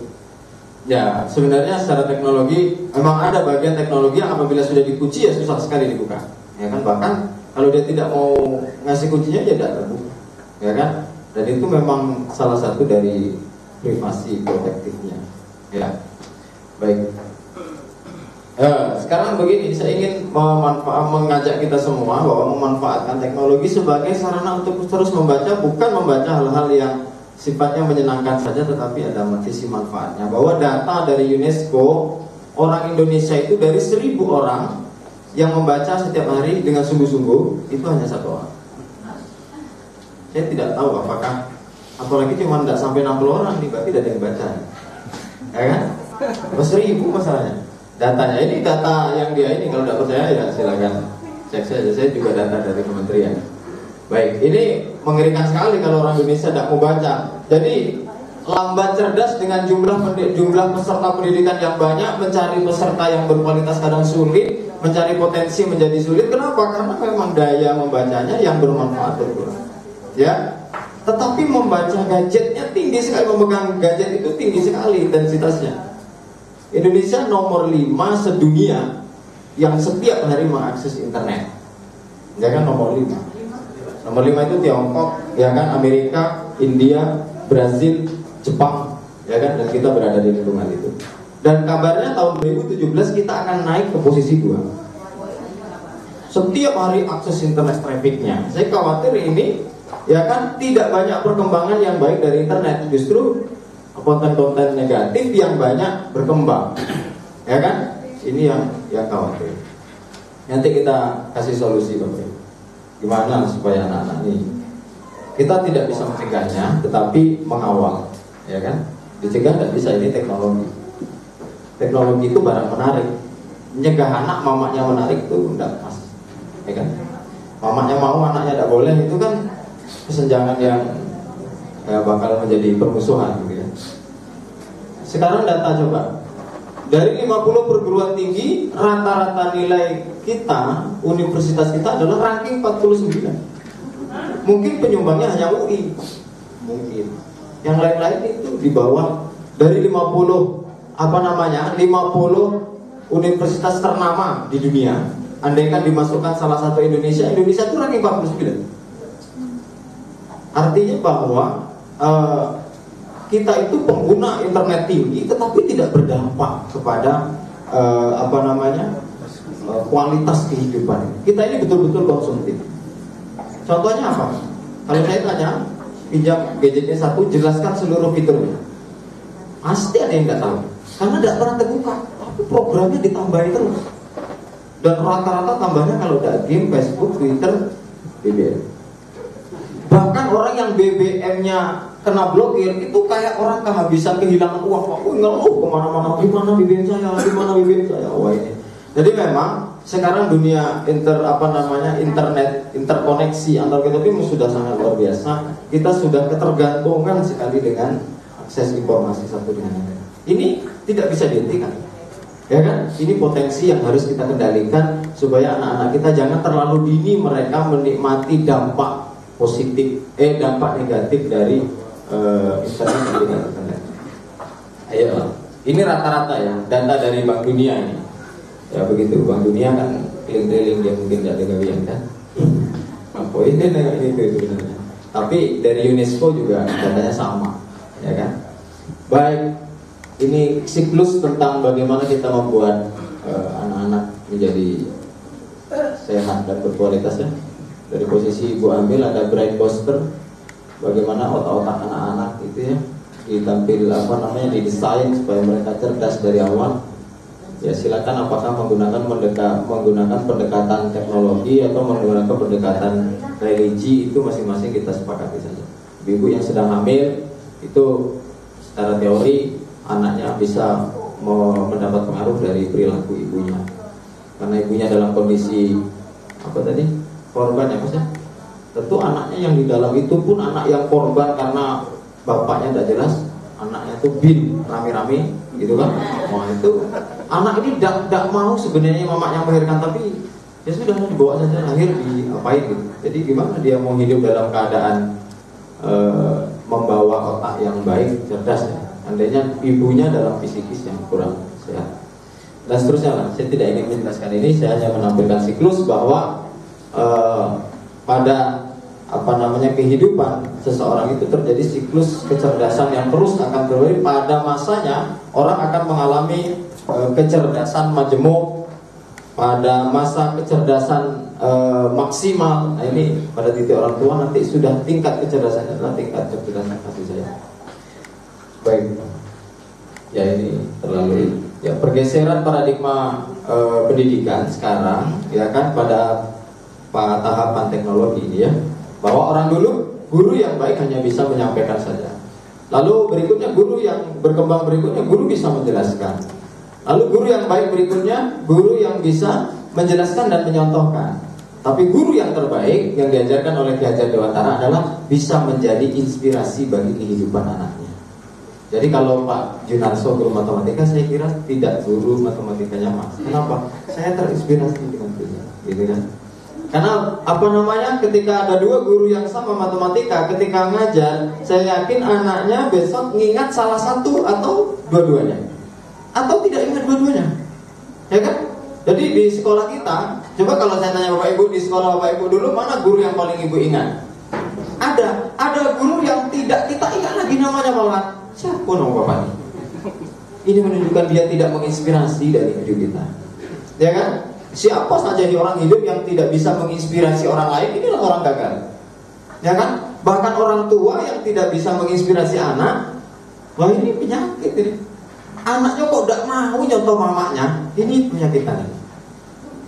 Ya sebenarnya secara teknologi memang ada bagian teknologi yang apabila sudah dikunci ya susah sekali dibuka. Ya kan, bahkan kalau dia tidak mau ngasih kuncinya ya tidak terbuka. Ya kan? Dan itu memang salah satu dari privasi protektifnya. Ya. Baik. Sekarang begini, saya ingin mengajak kita semua bahwa memanfaatkan teknologi sebagai sarana untuk terus membaca, bukan membaca hal-hal yang sifatnya menyenangkan saja, tetapi ada sisi manfaatnya. Bahwa data dari UNESCO, orang Indonesia itu dari 1.000 orang yang membaca setiap hari dengan sungguh-sungguh, itu hanya 1 orang. Saya tidak tahu apakah, apalagi cuma tidak sampai 60 orang nih, berarti tidak ada yang baca, ya kan? 1.000 masalahnya. Datanya ini data yang dia ini, kalau tidak percaya ya silakan cek saja. Saya juga data dari kementerian. Baik, ini mengerikan sekali kalau orang Indonesia tidak mau baca. Jadi lambat cerdas dengan jumlah peserta pendidikan yang banyak, mencari peserta yang berkualitas kadang sulit, mencari potensi menjadi sulit. Kenapa? Karena memang daya membacanya yang bermanfaat berkurang. Ya, tetapi membaca gadgetnya tinggi sekali, memegang gadget itu tinggi sekali intensitasnya. Indonesia nomor 5 sedunia yang setiap hari mengakses internet. Ya kan, nomor 5. Nomor 5 itu Tiongkok, ya kan, Amerika, India, Brazil, Jepang, ya kan, dan kita berada di lingkungan itu. Dan kabarnya tahun 2017 kita akan naik ke posisi 2. Setiap hari akses internet trafficnya. Saya khawatir ini, ya kan, tidak banyak perkembangan yang baik dari internet, justru konten-konten negatif yang banyak berkembang, ya kan? Ini yang khawatir. Nanti kita kasih solusi, Bapak. Gimana supaya anak-anak ini, kita tidak bisa mencegahnya, tetapi mengawal, ya kan? Dicegah tidak bisa, ini teknologi. Teknologi itu barang menarik. Menyegah anak, mamanya menarik itu tidak pas, ya kan? Mamanya mau, anaknya tidak boleh, itu kan kesenjangan yang bakal menjadi permusuhan, gitu ya. Sekarang data coba. Dari 50 perguruan tinggi, rata-rata nilai kita, universitas kita adalah ranking 49. Mungkin penyumbangnya hanya UI. Mungkin. Yang lain-lain itu di bawah. Dari 50 universitas ternama di dunia, andaikan dimasukkan salah satu Indonesia itu ranking 49. Artinya bahwa kita itu pengguna internet tinggi, tetapi tidak berdampak kepada kualitas kehidupan. Kita ini betul-betul konsumtif. Contohnya apa? Kalau saya tanya, pinjam gadgetnya 1, jelaskan seluruh fiturnya. Pasti ada yang nggak tahu, karena tidak pernah terbuka. Tapi programnya ditambahin terus. Dan rata-rata tambahnya kalau udah game, Facebook, Twitter, BBM. Bahkan orang yang BBM-nya kena blokir itu kayak orang kehabisan, kehilangan uang. Aku ngeluh kemana-mana, gimana BBM saya, gimana BBM saya. Wah ini. Jadi memang sekarang dunia internet, interkoneksi antar kita itu sudah sangat luar biasa. Kita sudah ketergantungan sekali dengan akses informasi satu dengan lain. Ini tidak bisa dihentikan. Ya kan? Ini potensi yang harus kita kendalikan supaya anak-anak kita jangan terlalu dini mereka menikmati dampak positif, dampak negatif dari internet. Ayo, ini rata-rata ya data dari Bank Dunia ini. Ya begitu, Bank Dunia kan keliling-keliling dia mungkin tidak ada gawian kan. Apa ini sebenarnya. Tapi dari UNESCO juga datanya sama, ya kan? Baik. Ini siklus tentang bagaimana kita membuat anak-anak menjadi sehat dan berkualitas ya. Dari posisi Ibu ambil ada brain booster, bagaimana otak-otak anak-anak itu ya ditampil didesain supaya mereka cerdas dari awal. Ya silakan apakah menggunakan pendekatan teknologi atau menggunakan pendekatan religi, itu masing-masing kita sepakati saja. Ibu yang sedang hamil itu secara teori anaknya bisa mendapat pengaruh dari perilaku ibunya, karena ibunya dalam kondisi korban ya Mas ya. Tentu anaknya yang di dalam itu pun anak yang korban karena bapaknya tidak jelas, anaknya itu bin rame-rame gitu kan. Wah itu anak ini tidak mau sebenarnya mamanya melahirkan, tapi ya sudah dibawa saja lahir diapain gitu. Jadi gimana dia mau hidup dalam keadaan membawa otak yang baik, cerdas ya. Andainya ibunya dalam fisikis yang kurang sehat dan seterusnya lah. Saya tidak ingin menjelaskan ini, saya hanya menampilkan siklus bahwa pada kehidupan seseorang itu terjadi siklus kecerdasan yang terus akan terjadi. Pada masanya orang akan mengalami kecerdasan majemuk, pada masa kecerdasan maksimal. Nah ini pada titik orang tua nanti sudah tingkat kecerdasannya adalah tingkat kecerdasan kasih sayang. Baik, ya ini terlalu ya pergeseran paradigma pendidikan sekarang ya kan pada tahapan teknologi ini ya, bahwa orang dulu guru yang baik hanya bisa menyampaikan saja, lalu berikutnya guru yang berkembang berikutnya guru bisa menjelaskan, lalu guru yang baik berikutnya guru yang bisa menjelaskan dan menyontohkan. Tapi guru yang terbaik yang diajarkan oleh Ki Hajar Dewantara adalah bisa menjadi inspirasi bagi kehidupan anaknya. Jadi kalau Pak Junarso guru matematika, saya kira tidak guru matematikanya Mas. Kenapa? Saya terinspirasi dengan beliau, gitu kan? Karena ketika ada dua guru yang sama matematika, ketika ngajar, saya yakin anaknya besok ngingat salah satu atau dua-duanya, atau tidak ingat dua-duanya, ya kan? Jadi di sekolah kita, coba kalau saya tanya Bapak Ibu di sekolah Bapak Ibu dulu, mana guru yang paling Ibu ingat? Ada guru yang tidak kita ingat lagi namanya malah. Siapa nama Bapak ini? Ini menunjukkan dia tidak menginspirasi dari hidup kita, ya kan? Siapa saja di orang hidup yang tidak bisa menginspirasi orang lain, inilah orang gagal, ya kan? Bahkan orang tua yang tidak bisa menginspirasi anak, wah ini penyakit ini. Anaknya kok tidak mau nyontoh mamanya, ini penyakitnya.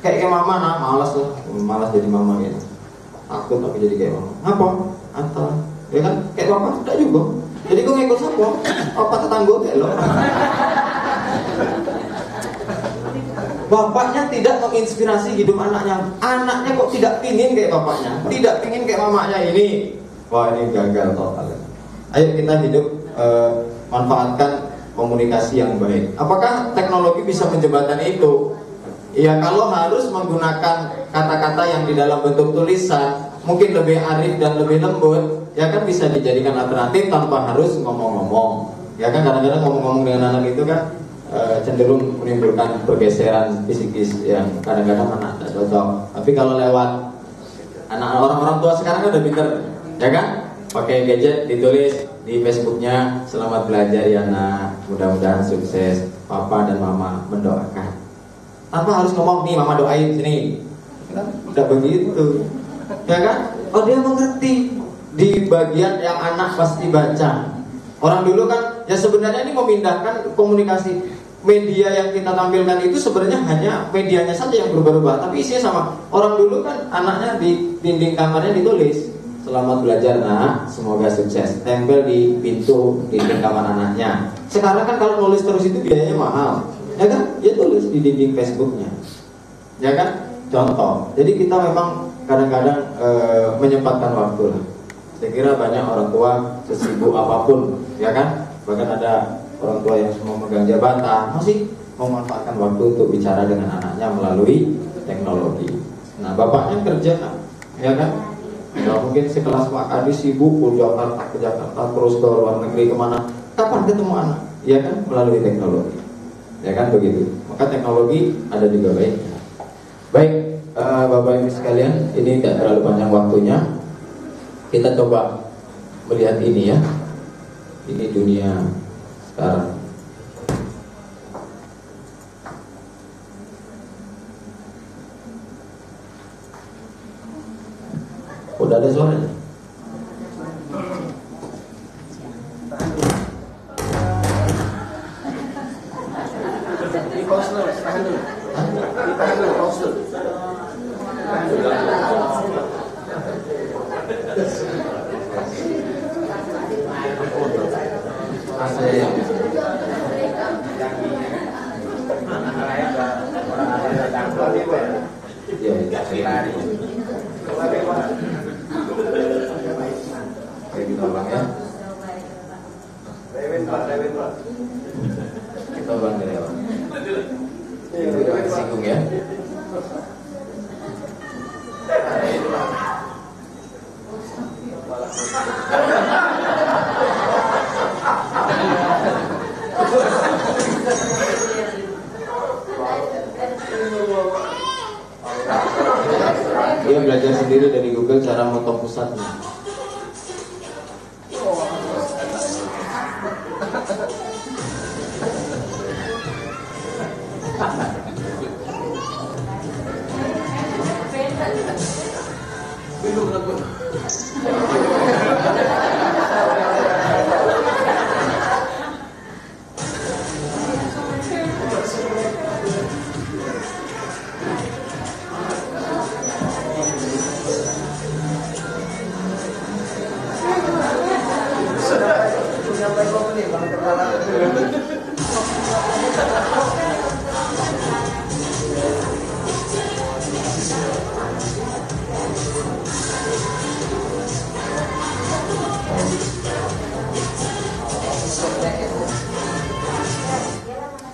Kayak mama, malas jadi mama gitu. Takut tapi jadi kayak mama. Apa? Atau, ya kan? Kayak bapak tidak juga. Jadi gue ngikut siapa? Apa tetangga kayak lo? Bapaknya tidak menginspirasi hidup anaknya. Anaknya kok tidak pingin kayak bapaknya, tidak pingin kayak mamanya ini. Wah ini gagal total. Ayo kita hidup manfaatkan komunikasi yang baik. Apakah teknologi bisa menjembatani itu? Ya kalau harus menggunakan kata-kata yang di dalam bentuk tulisan, mungkin lebih arif dan lebih lembut, ya kan bisa dijadikan alternatif tanpa harus ngomong-ngomong. Ya kan kadang-kadang ngomong-ngomong dengan anak itu kan cenderung menimbulkan pergeseran psikis yang kadang-kadang anak tidak cocok. Tapi kalau lewat anak orang-orang tua sekarang kan udah pinter, ya kan? Pakai gadget ditulis di Facebooknya, selamat belajar ya nak, mudah-mudahan sukses, papa dan mama mendoakan. Tanpa harus ngomong nih mama doain sini, kan? Udah begitu, ya kan? Oh dia mengerti di bagian yang anak pasti baca. Orang dulu kan Ya sebenarnya ini memindahkan komunikasi. Media yang kita tampilkan itu sebenarnya hanya medianya saja yang berubah-ubah, tapi isinya sama. Orang dulu kan anaknya di dinding kamarnya ditulis selamat belajar nak, semoga sukses, tempel di pintu dinding kamar anaknya. Sekarang kan kalau nulis terus itu biayanya mahal, ya kan? Dia tulis di dinding Facebooknya, ya kan? Contoh. Jadi kita memang kadang-kadang menyempatkan waktu lah. Saya kira banyak orang tua sesibuk apapun, ya kan? Bahkan ada orang tua yang semua megang jabatan masih memanfaatkan waktu untuk bicara dengan anaknya melalui teknologi. Nah, bapaknya kerja, ya kan? Nggak mungkin sekelas Pak Kadis sibuk ke Jakarta terus ke luar negeri kemana? Kapan ketemu anak? Ya kan, melalui teknologi. Ya kan begitu. Maka teknologi ada juga baiknya. Baik, Bapak Ibu sekalian, ini tidak terlalu panjang waktunya. Kita coba melihat ini ya. Ini dunia sekarang. Udah ada suaranya? Kita ulang ya. Kita ulang dari awal. Tidak disinggung ya. Dia belajar sendiri dari Google cara motong pusatnya.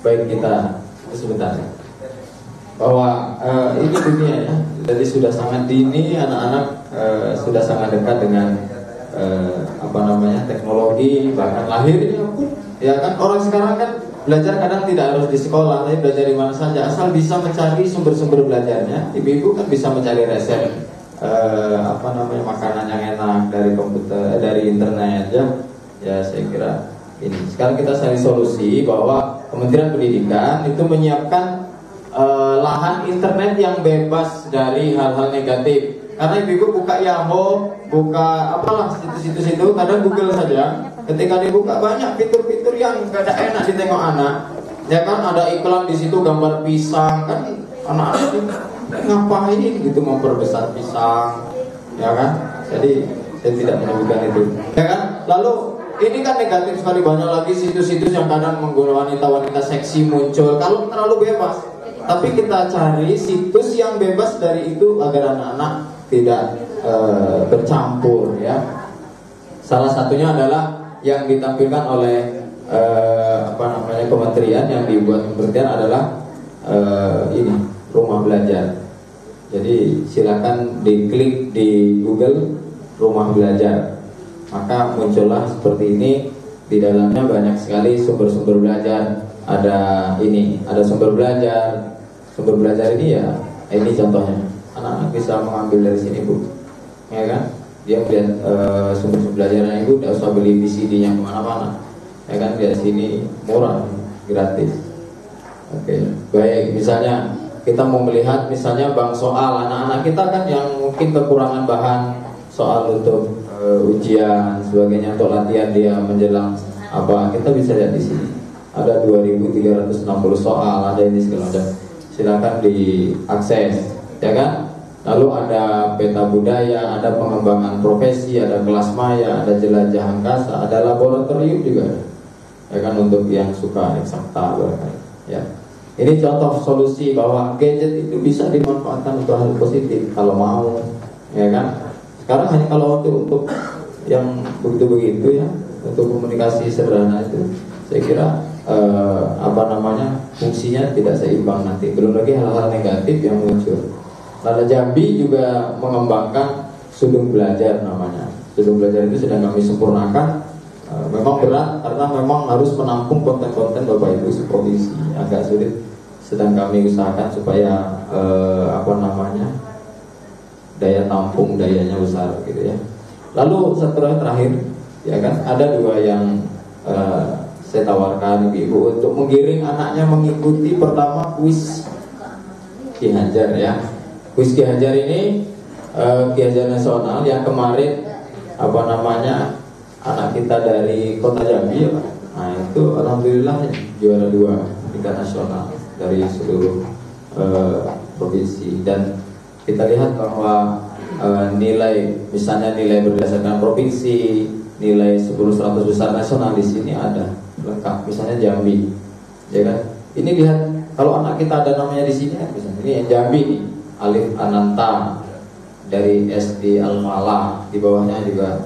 Baik, kita sebentar bahwa ini dunia ya. Jadi sudah sangat dini anak-anak sudah sangat dekat dengan teknologi, bahkan lahirnya pun ya kan. Orang sekarang kan belajar kadang tidak harus di sekolah, tapi belajar di mana saja asal bisa mencari sumber-sumber belajarnya. Ibu-ibu kan bisa mencari resep makanan yang enak dari komputer, dari internet ya. Ya saya kira ini. Sekarang kita cari solusi bahwa Kementerian Pendidikan itu menyiapkan lahan internet yang bebas dari hal-hal negatif. Karena ibu buka Yahoo, buka apalah situs-situs itu, kadang Google saja. Ketika dibuka banyak fitur-fitur yang gak ada enak ditengok anak. Ya kan, ada iklan di situ gambar pisang kan, anak-anak itu ngapain gitu memperbesar pisang, ya kan? Jadi saya tidak menyebutkan itu, ya kan? Lalu ini kan negatif sekali, banyak lagi situs-situs yang kadang menggunakan wanita-wanita seksi muncul. Kalau terlalu bebas, tapi kita cari situs yang bebas dari itu agar anak-anak tidak bercampur ya. Salah satunya adalah yang ditampilkan oleh kementerian, yang dibuat kementerian adalah ini rumah belajar. Jadi silakan diklik di Google rumah belajar, maka muncullah seperti ini. Di dalamnya banyak sekali sumber-sumber belajar. Ada sumber belajar. Sumber belajar ini ya, ini contohnya. Anak-anak bisa mengambil dari sini, Bu, ya kan? Dia melihat sumber-sumber belajarnya itu, tidak usah beli VCD-nya kemana-mana, ya kan? Di sini murah, gratis. Oke, baik. Misalnya kita mau melihat misalnya bank soal anak-anak kita kan yang mungkin kekurangan bahan soal untuk ujian sebagainya, untuk latihan dia menjelang kita bisa lihat di sini ada 2.360 soal, ada ini segala macam. Silakan diakses, ya kan? Lalu ada peta budaya, ada pengembangan profesi, ada kelas maya, ada jelajah angkasa, ada laboratorium juga, ya kan, untuk yang suka eksakta barangkali. Ya, ini contoh solusi bahwa gadget itu bisa dimanfaatkan untuk hal positif kalau mau, ya kan? Sekarang hanya kalau untuk yang begitu-begitu ya, untuk komunikasi sederhana itu, saya kira fungsinya tidak seimbang nanti. Belum lagi hal-hal negatif yang muncul. Lala Jambi juga mengembangkan sudung belajar namanya. Sudung belajar itu sedang kami sempurnakan. Memang berat karena memang harus menampung konten-konten Bapak Ibu seprovinsi, agak sulit. Sedang kami usahakan supaya daya tampung dayanya besar gitu ya. Lalu setelah terakhir, ya kan, ada dua yang saya tawarkan Ibu untuk menggiring anaknya mengikuti. Pertama, kuis Ki Hajar ya. Kuis Ki Hajar ini Ki Hajar nasional yang kemarin anak kita dari Kota Jambi ya, nah itu alhamdulillah juara 2 tingkat nasional dari seluruh provinsi. Dan kita lihat bahwa nilai, misalnya nilai berdasarkan provinsi, nilai 10-100 besar nasional di sini ada lengkap. Misalnya Jambi, ya kan? Ini lihat kalau anak kita ada namanya di sini, misalnya ini yang Jambi nih, Alif Ananta dari SD Al-Falah, di bawahnya juga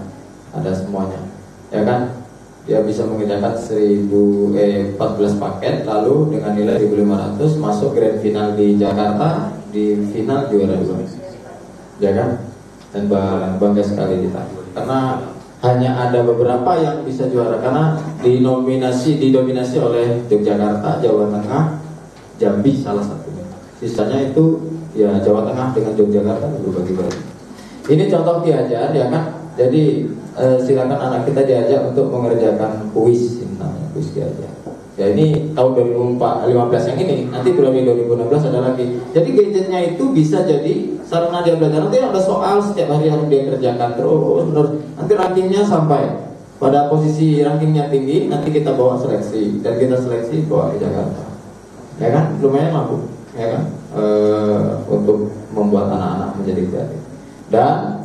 ada semuanya, ya kan? Dia bisa mengerjakan 14 paket, lalu dengan nilai 1.500 masuk grand final di Jakarta, di final juara 2, ya kan? Dan bangga sekali kita, karena hanya ada beberapa yang bisa juara karena didominasi oleh Yogyakarta, Jawa Tengah, Jambi salah satunya. Sisanya itu ya Jawa Tengah dengan Yogyakarta berbagi-bagi. Ini contoh Ki Hajar, ya kan? Jadi silakan anak kita diajak untuk mengerjakan kuis, namanya kuis Ki Hajar. Ya ini tahun 2015 yang ini, nanti berarti 2016 ada lagi. Jadi gadgetnya itu bisa jadi sarana dia belajar. Nanti ada soal setiap hari harus dia kerjakan terus. Nanti rankingnya sampai pada posisi rankingnya tinggi, nanti kita bawa seleksi dan kita seleksi bawa ke Jakarta. Ya kan, lumayan mampu, ya kan, untuk membuat anak-anak menjadi kreatif. Dan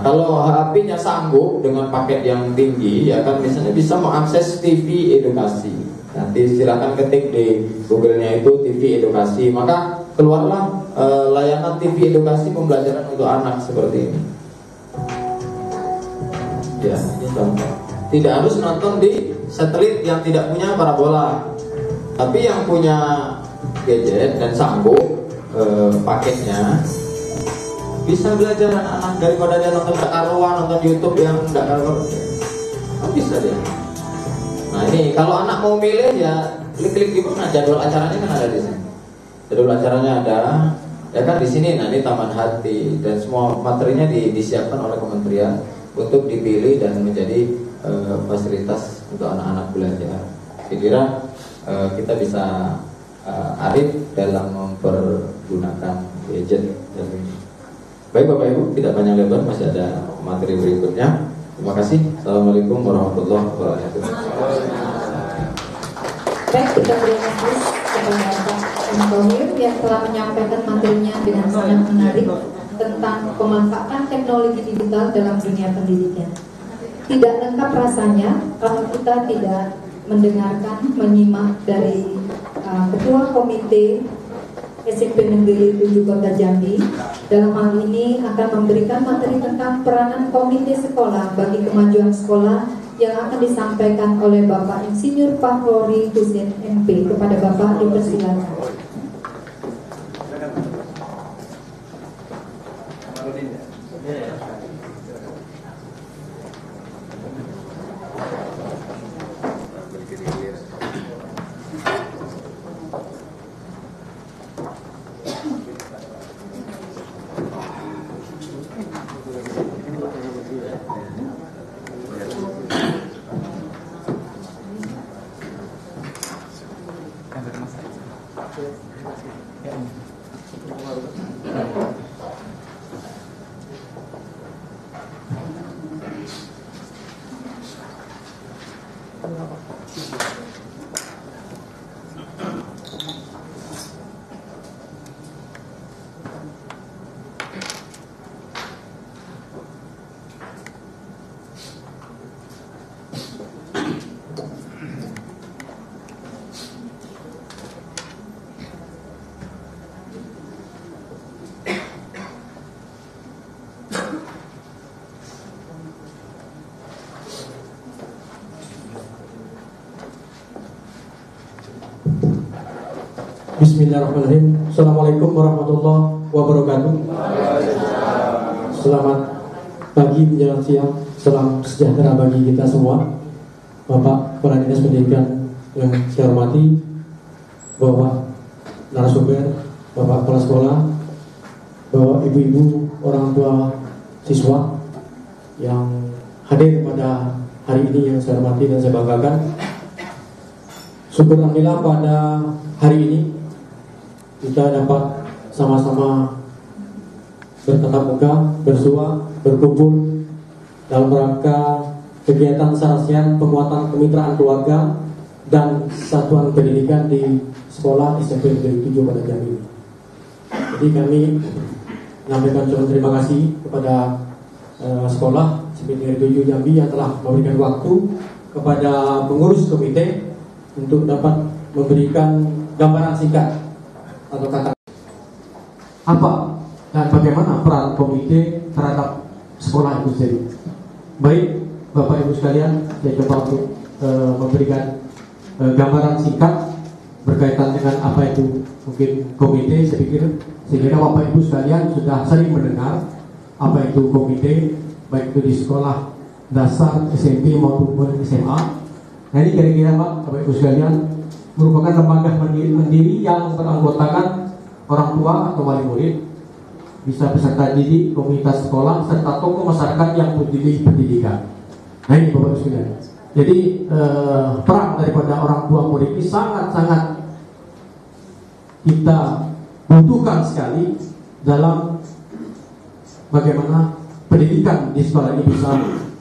kalau HP-nya sanggup dengan paket yang tinggi, ya kan, misalnya bisa mengakses TV edukasi. Nanti silakan ketik di Google-nya itu TV edukasi, maka keluarlah layanan TV edukasi pembelajaran untuk anak seperti ini. Ya, ini contoh. Tidak harus nonton di satelit yang tidak punya parabola, tapi yang punya gadget dan sanggup paketnya, bisa belajar anak-anak daripada dia nonton karuan, nonton YouTube yang tidak karuan. Bisa dia. Nah ini kalau anak mau milih ya klik di mana, jadwal acaranya kan ada di sini. Jadwal acaranya ada, ya kan, di sini. Nah ini Taman Hati dan semua materinya disiapkan oleh kementerian untuk dipilih dan menjadi fasilitas untuk anak-anak belajar. Saya kira kita bisa arif dalam mempergunakan gadget. Baik Bapak Ibu, tidak panjang lebar, masih ada materi berikutnya. Terima kasih. Assalamualaikum warahmatullahi wabarakatuh.
Baik, kita terima kasih kepada Pak Antonio yang telah menyampaikan materinya dengan sangat menarik tentang pemanfaatan teknologi digital dalam dunia pendidikan. Tidak lengkap rasanya kalau kita tidak mendengarkan, menyimak dari Ketua Komite SMP Negeri 7 Kota Jambi. Dalam hal ini akan memberikan materi tentang peranan komite sekolah bagi kemajuan sekolah yang akan disampaikan oleh Bapak Insinyur Fahrori Husin MP. Kepada Bapak dipersilakan.
Bismillahirrahmanirrahim. Assalamualaikum warahmatullahi wabarakatuh. Selamat pagi menjelang siang. Salam sejahtera bagi kita semua. Bapak Kepala Dinas Pendidikan yang saya hormati, Bapak narasumber, Bapak Kepala Sekolah, Bapak Ibu-ibu orang tua siswa yang hadir pada hari ini yang saya hormati dan saya banggakan. Syukur alhamdulillah pada hari ini kita dapat sama-sama bertatap muka, bersua, berkumpul dalam rangka kegiatan sarasian penguatan kemitraan keluarga dan satuan pendidikan di sekolah SMP Negeri 7 pada Jambi. Jadi kami menyampaikan ucapan terima kasih kepada sekolah SMP Negeri 7 Jambi yang telah memberikan waktu kepada pengurus komite untuk dapat memberikan gambaran singkat atau kata apa dan bagaimana peran komite terhadap sekolah itu sendiri. Baik Bapak Ibu sekalian, saya coba untuk memberikan gambaran singkat berkaitan dengan apa itu mungkin komite. Saya kira Bapak Ibu sekalian sudah sering mendengar apa itu komite, baik itu di sekolah dasar, SMP maupun SMA. Nah ini kira-kira Bapak Ibu sekalian merupakan lembaga mandiri yang beranggotakan orang tua atau wali murid, bisa peserta didik, komunitas sekolah, serta tokoh masyarakat yang peduli pendidikan. Nah ini Bapak Ibu sekalian. Jadi peran daripada orang tua murid ini sangat-sangat kita butuhkan sekali dalam bagaimana pendidikan di sekolah ini bisa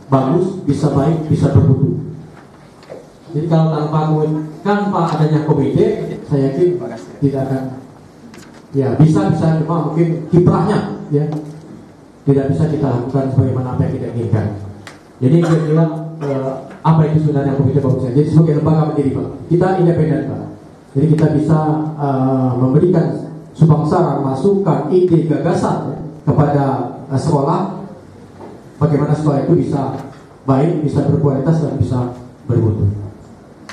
bagus, bisa baik, bisa bermutu. Jadi kalau tanpa adanya komite, saya yakin tidak akan, ya bisa cuma mungkin kiprahnya, ya tidak bisa kita lakukan sebagaimana apa yang kita inginkan. Jadi kira-kira apa itu sebenarnya komite bagus? Jadi sebagai lembaga mandiri Pak, kita independen Pak. Jadi kita bisa memberikan sumbangsaran, masukan, ide, gagasan ya, kepada sekolah, bagaimana sekolah itu bisa baik, bisa berkualitas dan bisa bermutu.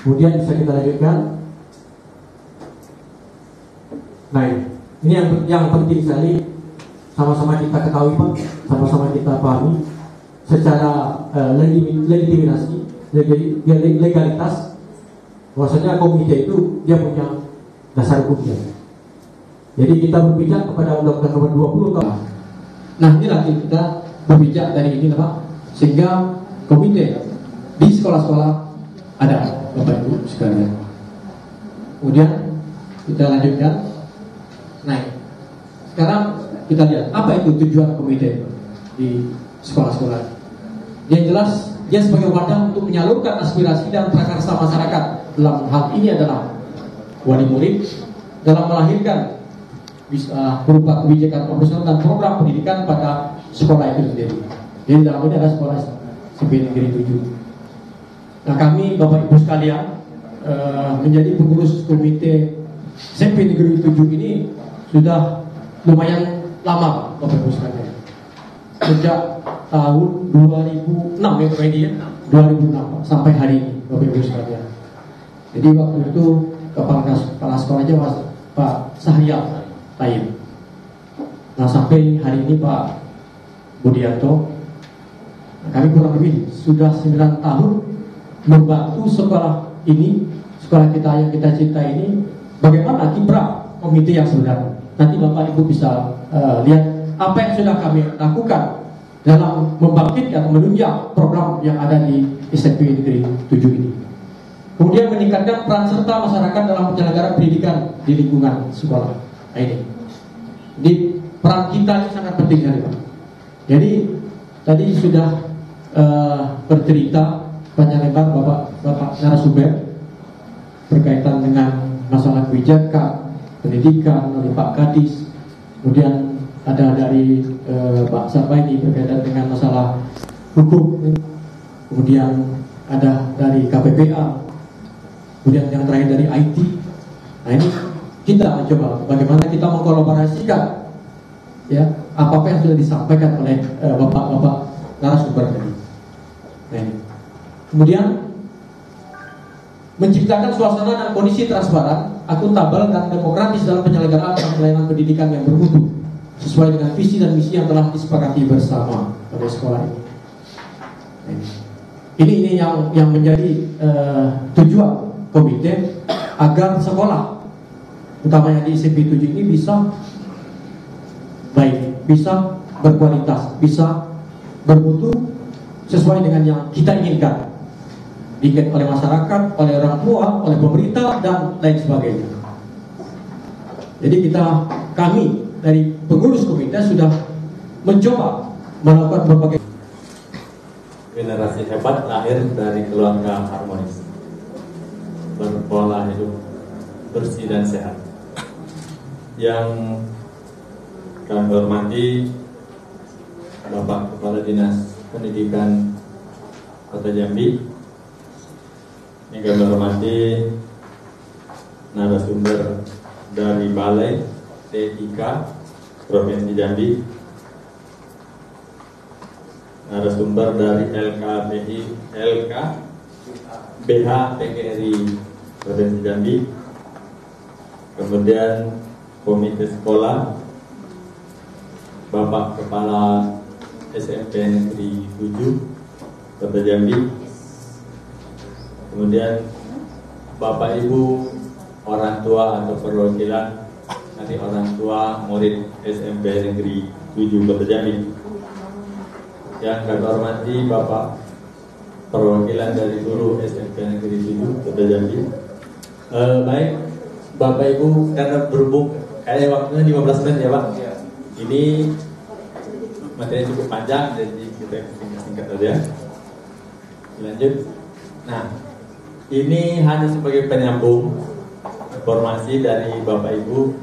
Kemudian bisa kita lanjutkan. Nah ini yang penting sekali sama-sama kita ketahui Pak, sama-sama kita pahami secara legitimasi, legalitas, bahwasanya komite itu dia punya dasar hukumnya. Jadi kita berpijak kepada Undang-Undang Nomor 20 tahun. Nah inilah kita berpijak dari ini Pak, sehingga komite di sekolah-sekolah ada Bapak Ibu sekalian. Kemudian kita lanjutkan. Nah, sekarang kita lihat apa itu tujuan komite di sekolah-sekolah. Yang jelas dia sebagai wadah untuk menyalurkan aspirasi dan prakarsa masyarakat. Dalam hal ini adalah wali murid dalam melahirkan bisa berupa kebijakan operasional dan program pendidikan pada sekolah itu sendiri. Jadi dalam ini ada sekolah SMP Negeri 7. Nah kami Bapak Ibu sekalian menjadi pengurus komite SMP Negeri 7 ini sudah lumayan lama Bapak Ibu sekalian. Sejak tahun 2006 ya Pak Edi ya, 2006 sampai hari ini Bapak Ibu sekalian. Jadi waktu itu kepala sekolahnya Pak Sahyal Taib. Nah sampai hari ini Pak Budianto, kami kurang lebih sudah 9 tahun membantu sekolah ini, sekolah kita yang kita cinta ini, bagaimana kiprah komite yang sebenarnya. Nanti Bapak Ibu bisa lihat apa yang sudah kami lakukan dalam membangkitkan, menunjang program yang ada di SMP Negeri 7 ini. Kemudian meningkatkan peran serta masyarakat dalam penyelenggaraan pendidikan di lingkungan sekolah. Nah ini peran kita ini sangat penting sekali Pak. Jadi tadi sudah bercerita panjang lebar Bapak narasumber berkaitan dengan masalah kebijakan, pendidikan oleh Pak Kadis, kemudian ada dari Pak Sabaini berkaitan dengan masalah hukum, kemudian ada dari KPPA, kemudian yang terakhir dari IT. Nah ini kita mencoba bagaimana kita mengkolaborasikan ya apa yang sudah disampaikan oleh bapak-bapak narasumber tadi. Nah ini. Kemudian menciptakan suasana dan kondisi transparan, akuntabel dan demokratis dalam penyelenggaraan pelayanan pendidikan yang bermutu sesuai dengan visi dan misi yang telah disepakati bersama pada sekolah ini. Ini yang menjadi tujuan komite agar sekolah utamanya di SMP 7 ini bisa baik, bisa berkualitas, bisa bermutu sesuai dengan yang kita inginkan, diinginkan oleh masyarakat, oleh orang tua, oleh pemerintah dan lain sebagainya. Jadi kami dari pengurus komite sudah mencoba melakukan berbagai
generasi hebat lahir dari keluarga harmonis, berpola hidup bersih dan sehat. Yang kami hormati Bapak Kepala Dinas Pendidikan Kota Jambi, yang kami hormati narasumber dari Balai TIK Provinsi Jambi, narasumber dari LKBH PGRI Provinsi Jambi, kemudian komite sekolah, Bapak Kepala SMP Negeri 7 Kota Jambi, kemudian Bapak Ibu orang tua atau perwakilan dari orang tua murid SMP Negeri 7 Kota Jambi. Yang kami hormati Bapak perwakilan dari guru SMP Negeri 7 Kota Jambi. Baik, Bapak Ibu, karena berhubung kayaknya waktunya 15 menit ya Pak. Ini materinya cukup panjang, jadi kita singkat saja. Lanjut. Nah, ini hanya sebagai penyambung informasi dari Bapak Ibu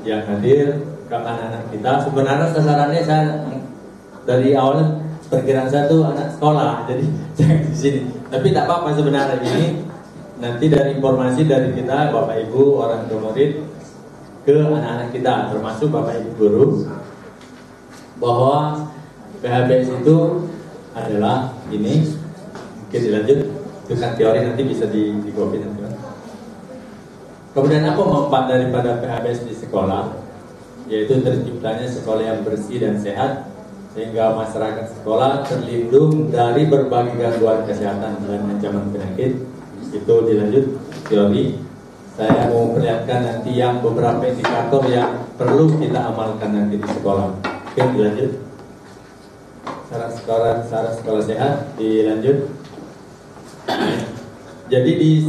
yang hadir ke anak-anak kita. Sebenarnya sasarannya saya dari awal perkiraan saya tuh anak sekolah, jadi jangan di sini. Tapi tak apa-apa sebenarnya, ini nanti dari informasi dari kita Bapak Ibu orang tua murid ke anak-anak kita, termasuk Bapak Ibu guru, bahwa PHBS itu adalah ini. Oke, dilanjut. Itu kan teori, nanti bisa di-copy nanti. Kemudian apa manfaat daripada PHBS di sekolah? Yaitu terciptanya sekolah yang bersih dan sehat, sehingga masyarakat sekolah terlindung dari berbagai gangguan kesehatan dan ancaman penyakit. Itu dilanjut teori. Saya mau perlihatkan nanti yang beberapa indikator yang perlu kita amalkan nanti di sekolah. Oke, dilanjut. Syarat sekolah sehat, dilanjut. Jadi di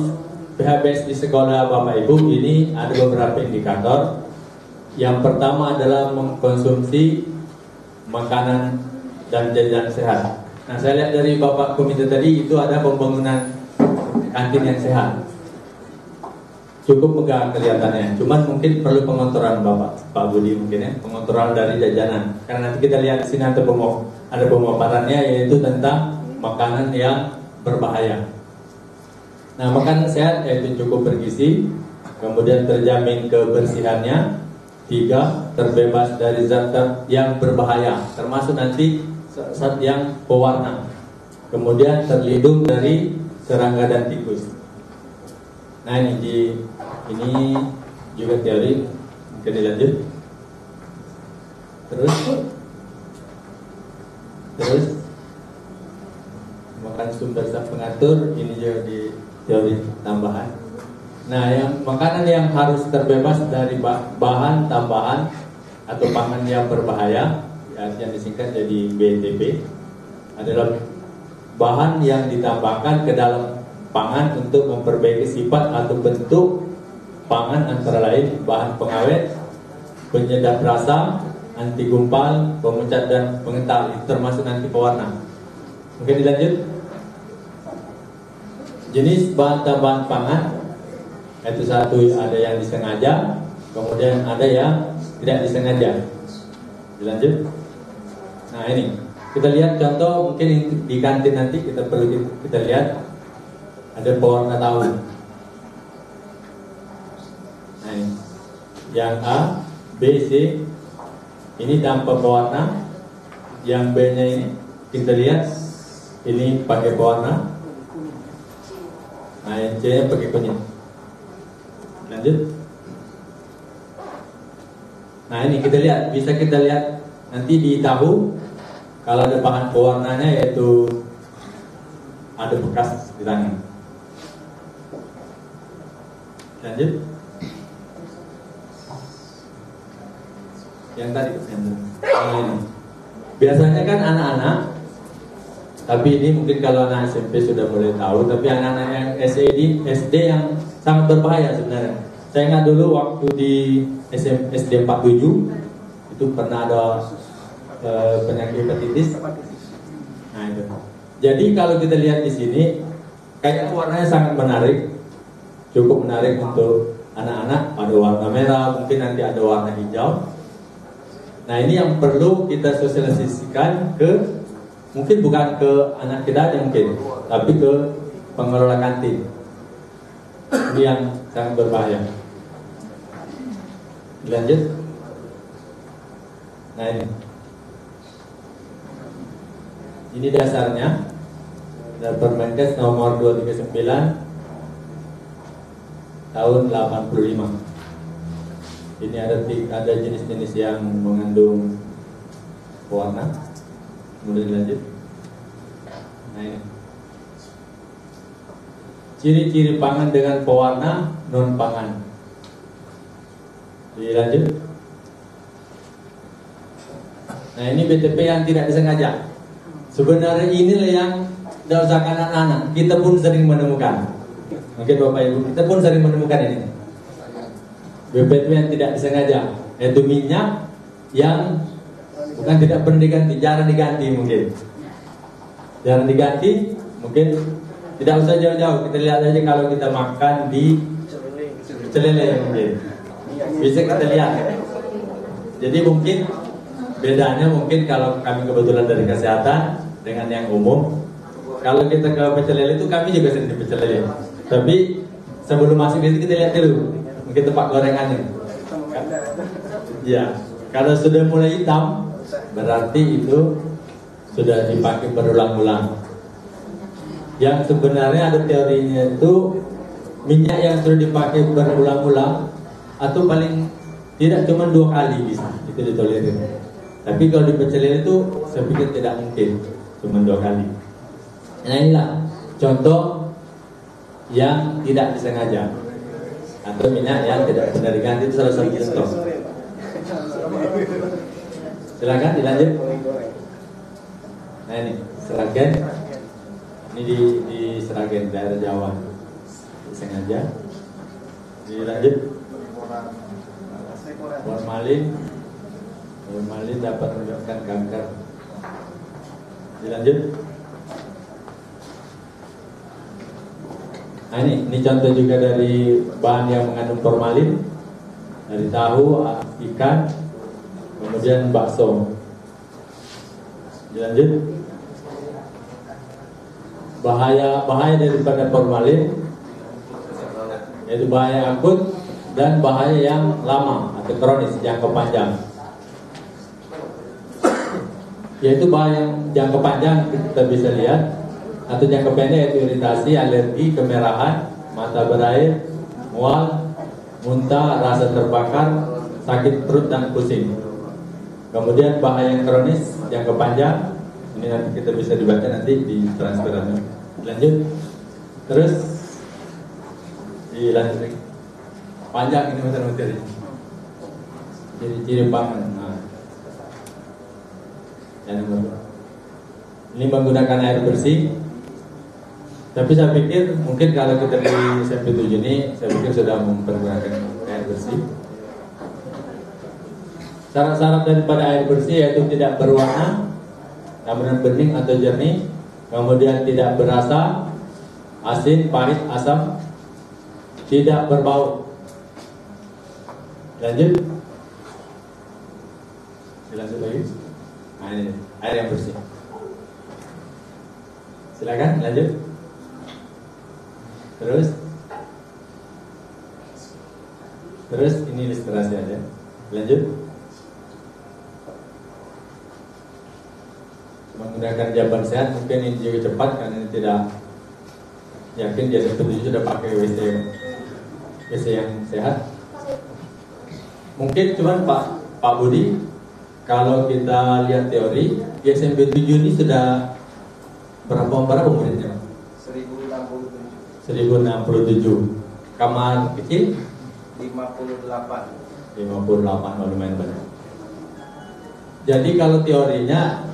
PHBS di sekolah Bapak Ibu ini ada beberapa indikator. Yang pertama adalah mengkonsumsi makanan dan jajan sehat. Nah, saya lihat dari Bapak Komite tadi itu ada pembangunan kantin yang sehat. Cukup megah kelihatannya. Cuman mungkin perlu pengontrolan Pak Budi mungkin ya, pengontrolan dari jajanan. Karena nanti kita lihat di sini ada pemaparannya, yaitu tentang makanan yang berbahaya. Nah, makanan sehat yaitu cukup bergizi, kemudian terjamin kebersihannya, 3, terbebas dari zat yang berbahaya, termasuk nanti zat yang pewarna, kemudian terlindung dari serangga dan tikus. Nah, ini juga teori. Mungkin dilanjut. Terus makan sumber zat pengatur, ini juga di teori tambahan. Nah, yang makanan yang harus terbebas dari bahan tambahan atau pangan yang berbahaya, yang disingkat jadi BTP, adalah bahan yang ditambahkan ke dalam pangan untuk memperbaiki sifat atau bentuk pangan, antara lain bahan pengawet, penyedap rasa, anti gumpal, pemecat dan pengental, termasuk nanti pewarna. Mungkin dilanjut. Jenis bahan tambahan pangan Itu satu, ada yang disengaja, kemudian ada yang tidak disengaja. Dilanjut. Nah ini kita lihat contoh mungkin di kantin nanti kita perlu kita lihat ada pewarna tahu. Nah ini yang A, B, C ini tanpa pewarna, yang B nya ini kita lihat ini pakai pewarna. Nah yang C nya pakai kunyit. Lanjut. Nah ini kita lihat, bisa kita lihat nanti di tahu kalau ada bahan pewarnanya yaitu ada bekas di tangan. Lanjut. Yang tadi ini. Biasanya kan anak-anak, tapi ini mungkin kalau anak SMP sudah mulai tahu, tapi anak-anak yang SD yang sangat berbahaya sebenarnya. Saya ingat dulu waktu di SD 47 itu pernah ada penyakit hepatitis. Nah itu. Jadi kalau kita lihat di sini, kayaknya warnanya sangat menarik, cukup menarik untuk anak-anak. Ada warna merah, mungkin nanti ada warna hijau. Nah ini yang perlu kita sosialisasikan ke, mungkin bukan ke anak kita aja mungkin, tapi ke pengelola kantin. Ini yang sangat berbahaya. Lanjut. Nah ini dasarnya dari Permenkes nomor 239 tahun 85. Ini ada jenis-jenis yang mengandung pewarna. Kemudian lanjut. Nah ini ciri-ciri pangan dengan pewarna non pangan. Dilanjut. Nah ini BTP yang tidak disengaja. Sebenarnya inilah yang dirasakan anak-anak. Kita pun sering menemukan. Mungkin Bapak Ibu, kita pun sering menemukan ini. BTP yang tidak disengaja, yaitu minyak yang bukan tidak pernah diganti, jarang diganti mungkin. Jarang diganti, mungkin tidak usah jauh-jauh. Kita lihat aja kalau kita makan di celele mungkin. Bisa kita lihat. Jadi mungkin bedanya mungkin kalau kami kebetulan dari kesehatan dengan yang umum. Kalau kita ke pecel lele itu kami juga sering di pecel lele. Tapi sebelum masuk itu kita lihat dulu mungkin tempat gorengannya. Ya, kalau sudah mulai hitam berarti itu sudah dipakai berulang-ulang. Yang sebenarnya ada teorinya itu minyak yang sudah dipakai berulang-ulang atau paling tidak cuma 2 kali bisa itu ditolerir. Tapi kalau di pecel lele itu saya pikir tidak mungkin cuma 2 kali. Nah inilah contoh yang tidak disengaja atau minyak yang tidak benar diganti, itu salah satu contoh. Silakan dilanjut. Nah ini Seragen, ini di Seragen daerah Jawa, disengaja. Dilanjut. Formalin dapat menyebabkan kanker. Dilanjut. Nah ini contoh juga dari bahan yang mengandung formalin, dari tahu, ikan, kemudian bakso. Dilanjut. Bahaya daripada formalin yaitu bahaya akut dan bahaya yang lama atau kronis, jangka panjang. Yaitu bahaya yang jangka panjang kita bisa lihat, atau jangka pendek yaitu iritasi, alergi, kemerahan, mata berair, mual, muntah, rasa terbakar, sakit perut dan pusing. Kemudian bahaya yang kronis, jangka panjang, ini nanti kita bisa dibaca nanti di transferannya. Lanjut. Terus dilanjut. Panjang ini materi. Ciri-ciri pangan. Nah. Yang nomor 2. Ini menggunakan air bersih. Tapi saya pikir mungkin kalau kita di SMP 7 ini, saya pikir sudah mempergunakan air bersih. Syarat-syarat daripada air bersih yaitu tidak berwarna, namun bening atau jernih, kemudian tidak berasa, asin, pahit, asam, tidak berbau. Lanjut. Dilanjut lagi. Nah, ini air yang bersih. Silakan lanjut. Terus ini ilustrasi aja. Lanjut. Menggunakan jamban sehat mungkin ini juga cepat karena ini tidak yakin dia seperti sudah pakai WC yang sehat. Mungkin cuman Pak Budi, kalau kita lihat teori di SMP 7 ini sudah berapa muridnya? 1067. Kamar kecil? 58, lumayan banyak. Jadi kalau teorinya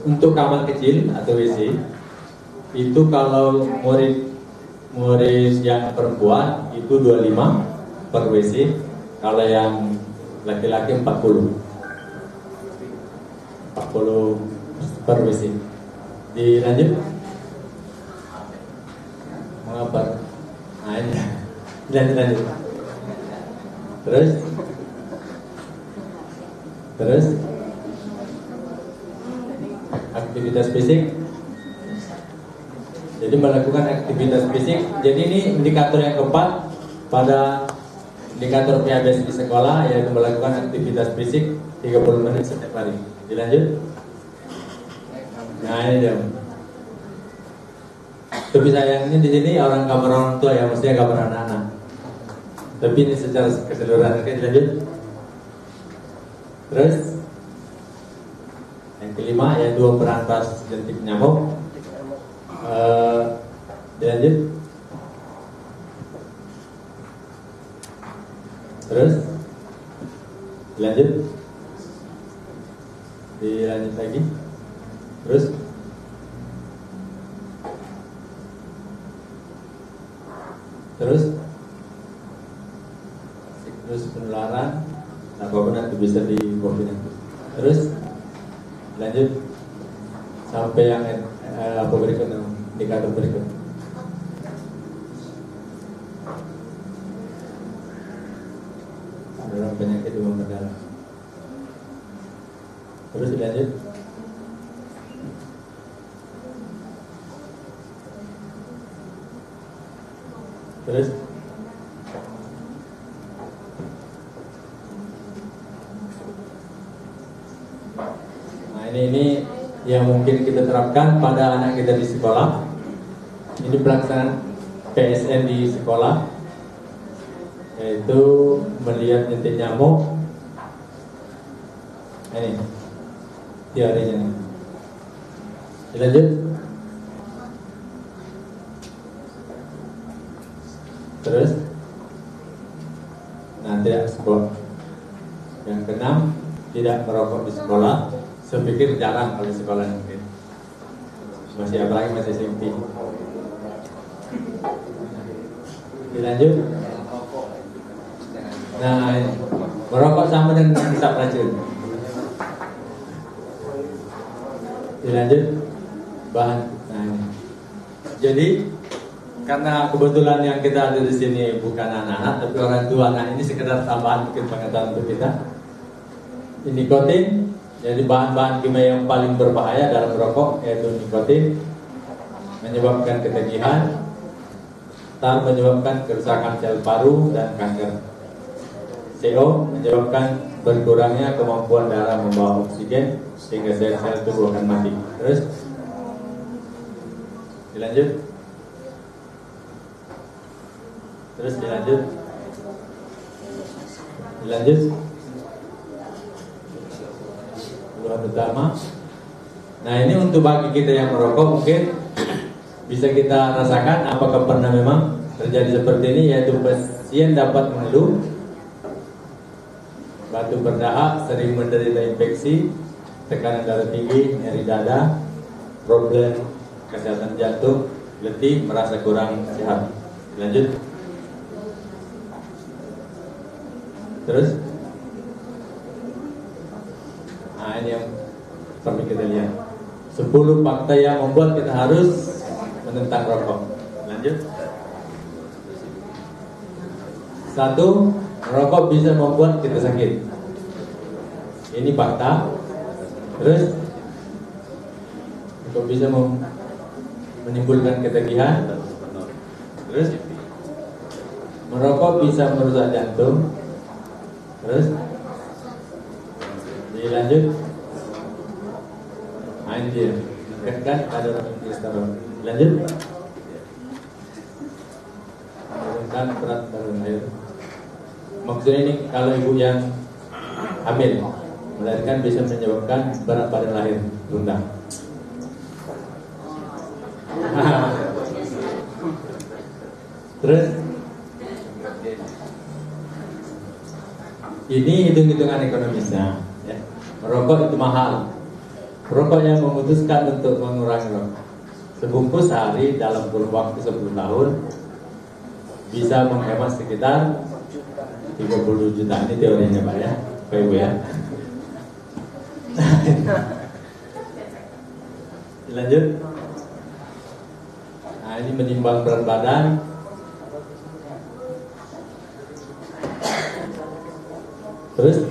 untuk kamar kecil atau WC itu kalau murid yang perempuan itu 25 per WC, kalau yang laki-laki 40 per WC. Dilanjut. Mengapa? Nah ini. Lanjut. Terus aktivitas fisik. Jadi melakukan aktivitas fisik. Jadi ini indikator yang keempat pada indikator PABS di sekolah, yaitu melakukan aktivitas fisik 30 menit setiap hari. Dilanjut. Nah ini dia. Tapi sayangnya di sini kamar orang tua ya, maksudnya kamar anak-anak. Tapi ini secara keseluruhan. Oke, dilanjut. Terus yang kelima yaitu memberantas jentik nyamuk. Dilanjut. Terus dilanjut lagi. Terus siklus penularan, apapun nanti bisa dikoordinasi. Terus lanjut sampai yang berikutnya, indikator berikut. Ada penyakit demam berdarah. Terus dilanjut. Terus nah ini yang mungkin kita terapkan pada anak kita di sekolah. Ini pelaksanaan PSN di sekolah, yaitu melihat jentik nyamuk. Ini teorinya nih. Dilanjut. Terus tidak sekolah. Yang keenam, tidak merokok di sekolah. Saya pikir jarang kalau di sekolah mungkin. Apalagi masih SMP. Dilanjut. Nah, merokok sama dengan hisap racun. Dilanjut. Bahan. Nah, ini. Jadi karena kebetulan yang kita ada di sini bukan anak-anak tapi orang tua, nah ini sekedar tambahan mungkin pengetahuan untuk kita. Ini nikotin, jadi bahan-bahan kimia yang paling berbahaya dalam merokok yaitu nikotin, menyebabkan ketagihan, menyebabkan kerusakan sel paru dan kanker. CO menyebabkan berkurangnya kemampuan darah membawa oksigen sehingga sel-sel tubuh akan mati. Terus dilanjut. Keluhan utama. Nah ini untuk bagi kita yang merokok mungkin bisa kita rasakan apakah pernah memang terjadi seperti ini, yaitu pasien dapat mengeluh batuk berdahak, sering menderita infeksi, tekanan darah tinggi, nyeri dada, problem kesehatan jantung, letih, merasa kurang sehat. Lanjut. Terus, nah ini yang perlu kita lihat 10 fakta yang membuat kita harus menentang rokok. Lanjut. Satu, merokok bisa membuat kita sakit. Ini fakta. Terus merokok bisa menimbulkan ketagihan. Terus merokok bisa merusak jantung. Terus dilanjut, anjir, meningkatkan kadar kolesterol. Lanjut, menurunkan berat badan air. Maksudnya ini kalau ibu yang hamil melahirkan bisa menyebabkan berat badan lahir rendah. Terus ini hitung-hitungan ekonomisnya, ya. Merokok itu mahal. Merokok yang memutuskan untuk mengurangi rokok sebungkus sehari dalam kurun waktu 10 tahun bisa menghemat sekitar 30 juta. Ini teorinya Pak ya, Pak Ibu ya. Lanjut. Nah, ini menimbang berat badan. Terus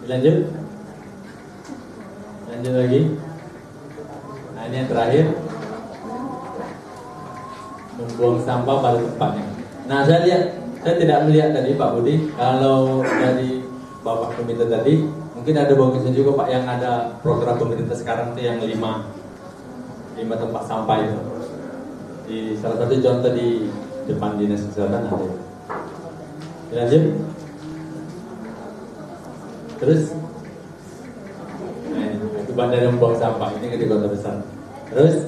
lanjut lagi. Nah, ini yang terakhir, membuang sampah pada tempatnya. Nah, saya tidak melihat tadi Pak Budi, kalau dari Bapak Komite tadi mungkin ada bagusnya juga Pak, yang ada program pemerintah sekarang itu yang 5 tempat sampah itu. Di salah satu contoh di depan dinas kesehatan ada. Lanjut. Terus, nah, itu bandara membuang sampah ini di kota besar. Terus,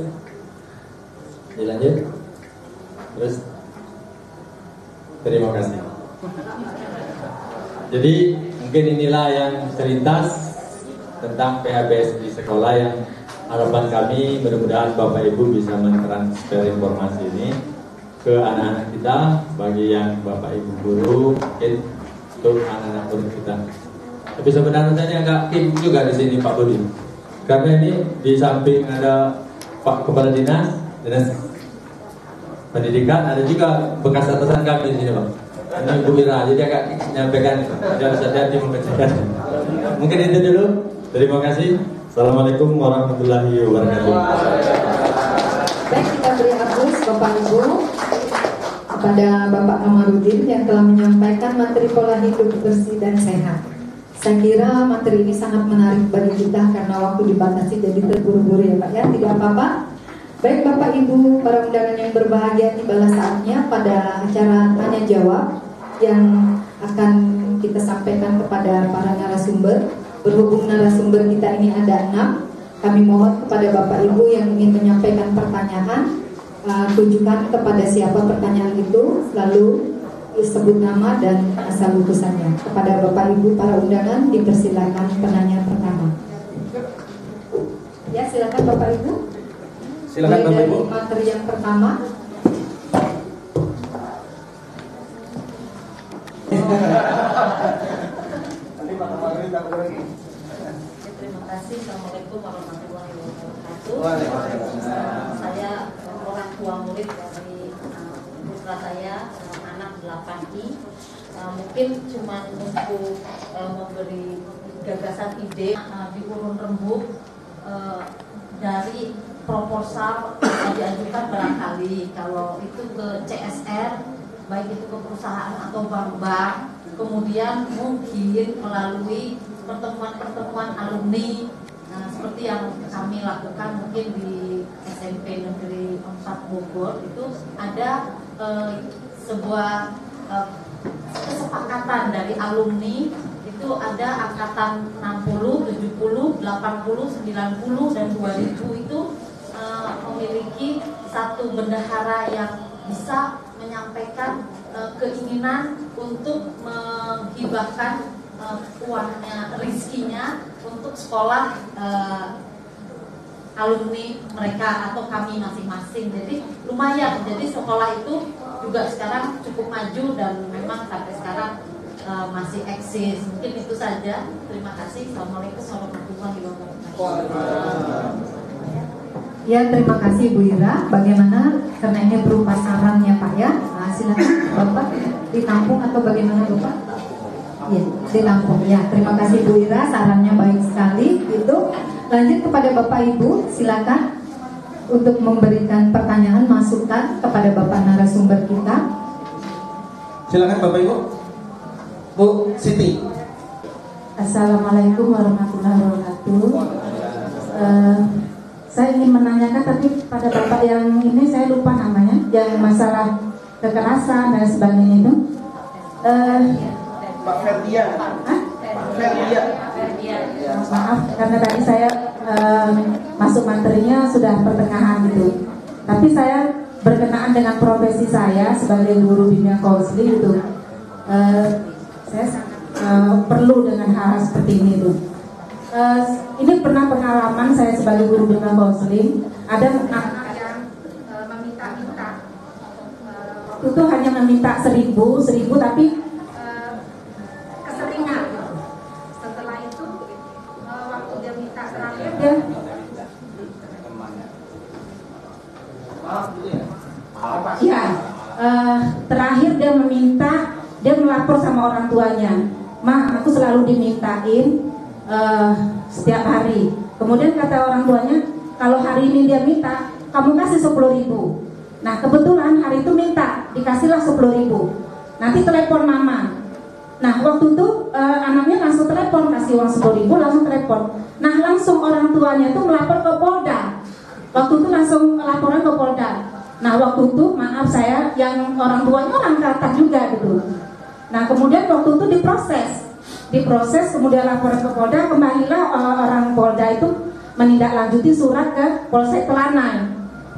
dilanjut. Terus, terima kasih. Jadi mungkin inilah yang terlintas tentang PHBS di sekolah, yang harapan kami mudah-mudahan Bapak Ibu bisa mentransfer informasi ini ke anak-anak kita, bagi yang Bapak Ibu guru, mungkin untuk anak-anak guru kita. Tapi sebenarnya saya agak kip juga di sini Pak Budi, karena ini di samping ada Pak Kepala Dinas Pendidikan, ada juga bekas atasan kami di sini Pak. Ini Bu Ira, jadi agak menyampaikan, harus hati-hati membacakan. Mungkin itu dulu. Terima kasih. Assalamualaikum warahmatullahi wabarakatuh.
Baik, kita beri aplaus Bapak Ibu kepada Bapak Kamarudin yang telah menyampaikan materi pola hidup bersih dan sehat. Saya kira materi ini sangat menarik bagi kita karena waktu dibatasi, jadi terburu-buru ya Pak ya. Tidak apa-apa. Baik Bapak Ibu, para undangan yang berbahagia, tibalah saatnya pada acara tanya jawab yang akan kita sampaikan kepada para narasumber. Berhubung narasumber kita ini ada 6, kami mohon kepada Bapak Ibu yang ingin menyampaikan pertanyaan, tunjukkan kepada siapa pertanyaan itu, lalu sebut nama dan asal utusannya. Kepada Bapak Ibu para undangan dipersilakan penanya pertama. Ya, silakan Bapak Ibu.
Silakan Bapak Ibu.
Materi yang pertama.
Terima kasih. Assalamualaikum warahmatullahi wabarakatuh. Saya orang tua murid dari putra saya, anak 8I. Mungkin cuma untuk memberi gagasan ide diurun rembuk dari proposal diajukan barangkali kalau itu ke CSR, baik itu ke perusahaan atau bank-bank, kemudian mungkin melalui pertemuan-pertemuan alumni, seperti yang kami lakukan mungkin di SMP Negeri 4 Bogor, itu ada sebuah kesepakatan dari alumni. Itu ada angkatan 60, 70, 80, 90 dan 2000 itu memiliki satu bendahara yang bisa menyampaikan keinginan untuk menghibahkan uangnya, rizkinya untuk sekolah alumni mereka atau kami masing-masing. Jadi lumayan, jadi sekolah itu juga sekarang cukup maju dan memang sampai sekarang masih eksis. Mungkin itu saja. Terima kasih. Assalamualaikum warahmatullahi wabarakatuh.
Ya, terima kasih Bu Ira. Bagaimana, karena ini berupa saran ya Pak ya, silakan Bapak ditampung atau bagaimana Bapak? Ya, ditampung ya. Terima kasih Bu Ira, sarannya baik sekali. Itu lanjut kepada Bapak Ibu, silakan untuk memberikan pertanyaan, masukan kepada Bapak narasumber kita.
Silakan Bapak Ibu. Bu Siti.
Assalamualaikum warahmatullahi wabarakatuh. Saya ingin menanyakan, tapi pada Bapak yang ini saya lupa namanya, yang masalah kekerasan dan sebagainya itu.
Pak Ferdian. Ferdian.
Maaf, karena tadi saya masuk materinya sudah pertengahan gitu. Tapi saya berkenaan dengan profesi saya sebagai guru bimbingan konseling itu, saya perlu dengan hal seperti ini tuh. Ini pernah pengalaman saya sebagai guru bimbingan konseling, ada anak yang meminta-minta, itu hanya meminta 1.000 tapi keseringan. Setelah itu waktu dia minta terakhir dia terakhir dia meminta, dia melapor sama orang tuanya, "Ma, aku selalu dimintain setiap hari." Kemudian kata orang tuanya, "Kalau hari ini dia minta, kamu kasih 10.000. Nah kebetulan hari itu minta, dikasihlah 10.000. Nanti telepon mama. Nah waktu itu anaknya langsung telepon, kasih uang 10.000, langsung telepon. Nah langsung orang tuanya itu melapor ke Polda. Waktu itu langsung laporan ke Polda. Nah waktu itu maaf saya, yang orang tuanya orang Kalimantan juga gitu. Nah kemudian waktu itu diproses, kemudian laporan ke Polda, kembalilah orang Polda itu menindaklanjuti surat ke Polsek Telanai.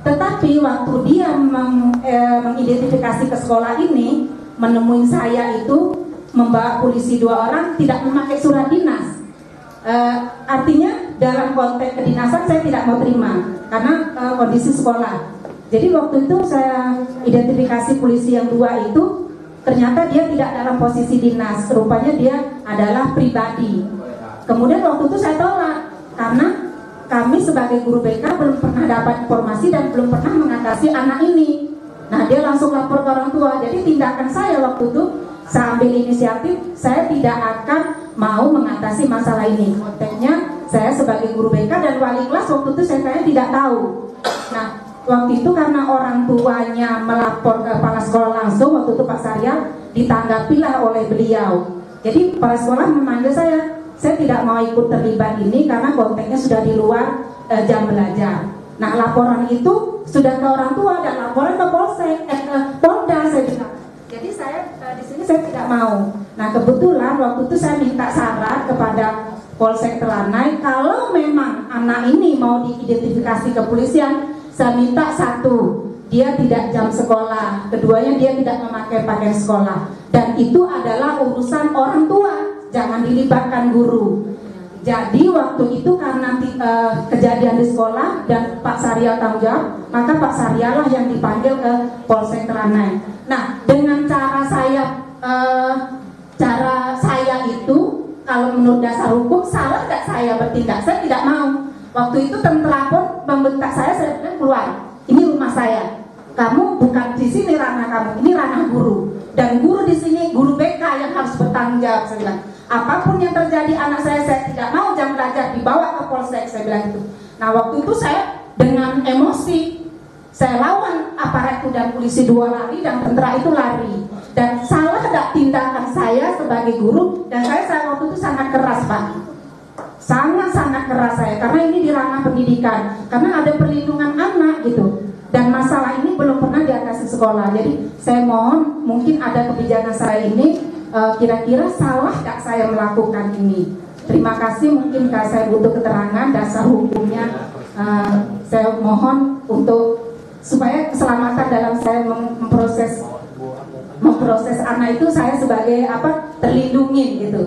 Tetapi waktu dia mengidentifikasi ke sekolah ini, menemui saya itu membawa polisi 2 orang, tidak memakai surat dinas. Artinya dalam konteks kedinasan saya tidak mau terima karena kondisi sekolah. Jadi waktu itu saya identifikasi polisi yang 2 itu, ternyata dia tidak dalam posisi dinas, rupanya dia adalah pribadi. Kemudian waktu itu saya tolak karena kami sebagai guru BK belum pernah dapat informasi dan belum pernah mengatasi anak ini. Nah dia langsung lapor ke orang tua. Jadi tindakan saya waktu itu, saya ambil inisiatif, saya tidak akan mau mengatasi masalah ini. Konteksnya saya sebagai guru BK dan wali kelas waktu itu saya tidak tahu. Nah waktu itu karena orang tuanya melapor ke kepala sekolah langsung, waktu itu Pak Saryal, ditanggapilah oleh beliau. Jadi kepala sekolah memanggil saya tidak mau ikut terlibat ini karena konteksnya sudah di luar jam belajar. Nah laporan itu sudah ke orang tua dan laporan ke Polsek, ke Polda saya bilang. Jadi saya di sini saya tidak mau. Nah kebetulan waktu itu saya minta syarat kepada Polsek Telanai, kalau memang anak ini mau diidentifikasi kepolisian, saya minta 1, dia tidak jam sekolah, keduanya dia tidak memakai pakaian sekolah, dan itu adalah urusan orang tua, jangan dilibatkan guru. Jadi waktu itu karena kejadian di sekolah dan Pak Saryal tanggung jawab, maka Pak Saryal lah yang dipanggil ke Polsek Telanai. Nah dengan cara saya itu, kalau menurut dasar hukum salah nggak saya bertindak, saya tidak mau. Waktu itu tentara pun membentak saya bilang keluar. Ini rumah saya. Kamu bukan di sini ranah kamu, ini ranah guru. Dan guru di sini, guru BK yang harus bertanggung jawab. Saya bilang, apapun yang terjadi anak saya tidak mau jam belajar dibawa ke Polsek. Saya bilang gitu. Nah waktu itu saya dengan emosi, saya lawan aparat itu dan polisi 2 lari dan tentara itu lari. Dan salah tidak tindakan saya sebagai guru, dan saya waktu itu sangat keras Pak. Sangat-sangat keras saya, karena ini di ranah pendidikan, karena ada perlindungan anak gitu, dan masalah ini belum pernah diatasi sekolah. Jadi saya mohon, mungkin ada kebijakan saya ini kira-kira salah gak saya melakukan ini. Terima kasih, mungkin kalau saya butuh keterangan dasar hukumnya, saya mohon untuk supaya keselamatan dalam saya memproses anak itu, saya sebagai terlindungi gitu.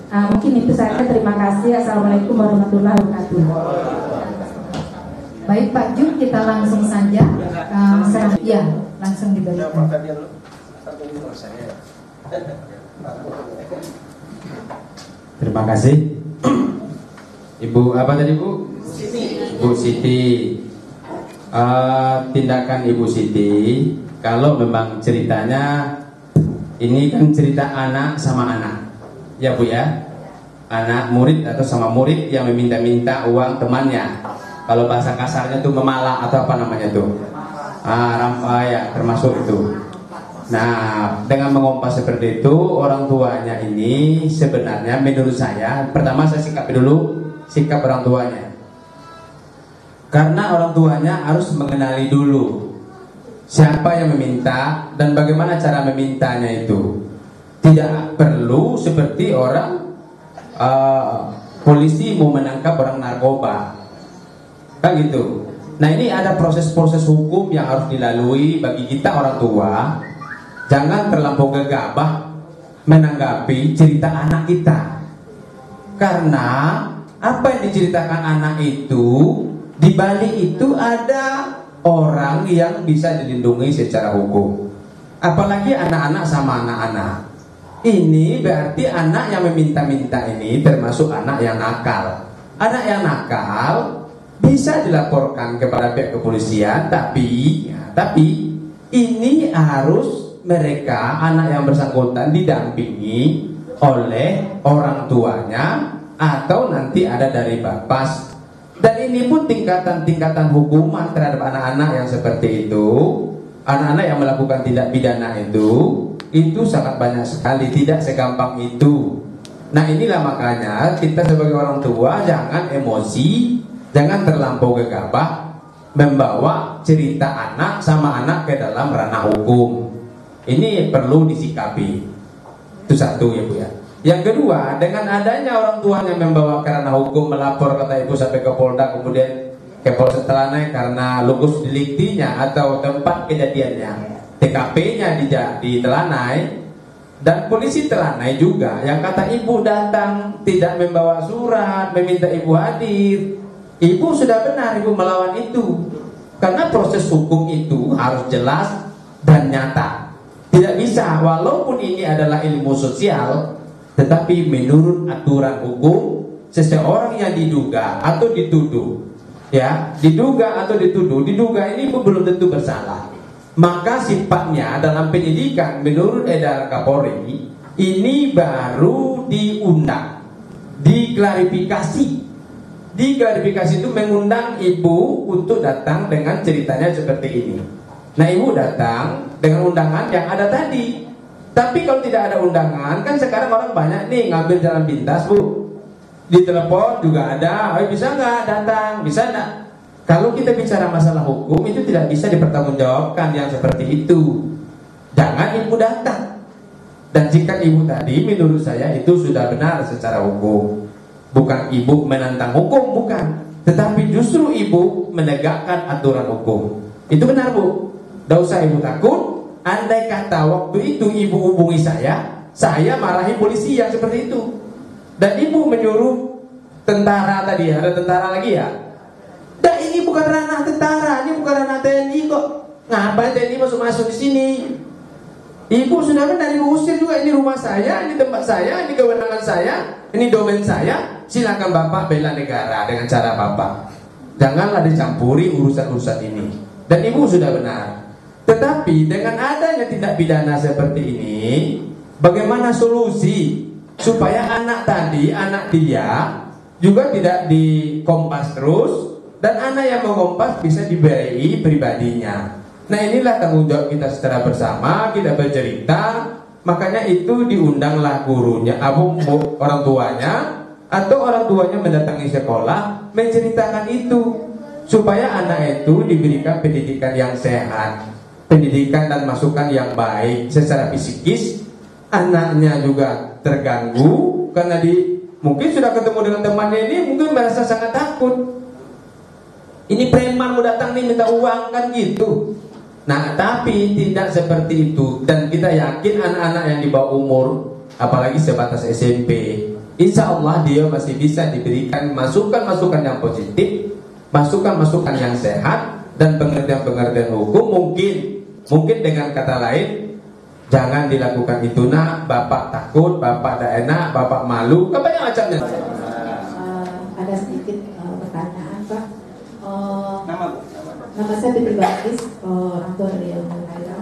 Mungkin itu saja, terima kasih. Assalamualaikum warahmatullahi wabarakatuh.
Baik Pak Jun, kita langsung saja. Langsung diberikan.
Terima kasih. Ibu apa tadi Bu? Ibu Siti. Tindakan Ibu Siti, kalau memang ceritanya ini kan cerita anak sama anak, ya Bu ya, anak murid atau sama murid yang meminta-minta uang temannya. Kalau bahasa kasarnya tuh memalak atau apa namanya tuh, ya termasuk itu. Nah, dengan mengompas seperti itu, orang tuanya ini sebenarnya menurut saya, pertama saya sikapi dulu sikap orang tuanya. Karena orang tuanya harus mengenali dulu siapa yang meminta dan bagaimana cara memintanya itu. Tidak perlu seperti orang polisi mau menangkap orang narkoba, kan gitu. Nah, ini ada proses-proses hukum yang harus dilalui bagi kita orang tua. Jangan terlampau gegabah menanggapi cerita anak kita. Karena apa yang diceritakan anak itu, di balik itu ada orang yang bisa dilindungi secara hukum. Apalagi anak-anak sama anak-anak. Ini berarti anak yang meminta-minta ini termasuk anak yang nakal. Anak yang nakal bisa dilaporkan kepada pihak kepolisian, tapi ini harus mereka, anak yang bersangkutan, didampingi oleh orang tuanya atau nanti ada dari Bapas. Dan ini pun tingkatan-tingkatan hukuman terhadap anak-anak yang seperti itu, anak-anak yang melakukan tindak pidana itu sangat banyak sekali, tidak segampang itu. Nah, inilah makanya kita sebagai orang tua jangan emosi, jangan terlampau gegabah membawa cerita anak sama anak ke dalam ranah hukum. Ini perlu disikapi. Itu satu ya Bu ya. Yang kedua, dengan adanya orang tuanya membawa ke ranah hukum, melapor kata Ibu sampai ke Polda, kemudian ke Polsek Telanai karena lokus deliktinya atau tempat kejadiannya, TKP-nya di Telanai, dan polisi Telanai juga yang kata Ibu datang tidak membawa surat meminta Ibu hadir. Ibu sudah benar Ibu melawan itu, karena proses hukum itu harus jelas dan nyata. Tidak bisa, walaupun ini adalah ilmu sosial, tetapi menurut aturan hukum, seseorang yang diduga atau dituduh, ya, diduga ini belum tentu bersalah. Maka sifatnya dalam penyidikan menurut edaran Kapolri ini baru diundang, diklarifikasi. Diklarifikasi itu mengundang Ibu untuk datang dengan ceritanya seperti ini. Nah, Ibu datang dengan undangan yang ada tadi. Tapi kalau tidak ada undangan, kan sekarang orang banyak nih ngambil jalan pintas Bu. Di telepon juga ada, bisa nggak datang, bisa nggak? Kalau kita bicara masalah hukum itu tidak bisa dipertanggungjawabkan yang seperti itu. Jangan Ibu datang. Dan jika Ibu tadi menurut saya itu sudah benar secara hukum. Bukan Ibu menantang hukum, bukan. Tetapi justru Ibu menegakkan aturan hukum. Itu benar Bu. Tidak usah Ibu takut. Andai kata waktu itu Ibu hubungi saya marahi polisi yang seperti itu. Dan Ibu menyuruh tentara tadi, ada tentara lagi ya. Dan ini bukan ranah tentara, ini bukan ranah TNI kok. Ngapain TNI masuk-masuk di sini? Ibu sudah benar, Ibu usir juga. Ini rumah saya, ini tempat saya, ini kewenangan saya, ini domain saya. Silakan Bapak bela negara dengan cara Bapak. Janganlah dicampuri urusan-urusan ini. Dan Ibu sudah benar. Tetapi dengan adanya tindak pidana seperti ini, bagaimana solusi supaya anak tadi, anak dia juga tidak dikompas terus, dan anak yang mengkompas bisa diberi pribadinya. Nah, inilah tanggung jawab kita secara bersama, kita bercerita. Makanya itu diundanglah gurunya, orang tuanya, atau orang tuanya mendatangi sekolah menceritakan itu, supaya anak itu diberikan pendidikan yang sehat, pendidikan dan masukan yang baik secara psikis. Anaknya juga terganggu karena mungkin sudah ketemu dengan temannya ini, mungkin merasa sangat takut. Ini preman mau datang nih minta uang kan gitu. Nah, tapi tidak seperti itu. Dan kita yakin anak-anak yang di bawah umur, apalagi sebatas SMP, insya Allah dia masih bisa diberikan masukan-masukan yang positif, masukan-masukan yang sehat, dan pengertian-pengertian hukum. Mungkin dengan kata lain, Jangan dilakukan itu nak, bapak takut, bapak tidak enak, bapak malu, kan banyak macamnya.
Ada sedikit pertanyaan Pak. Nama saya Fitri Bakis, orang tua dari Ilmu Khairah.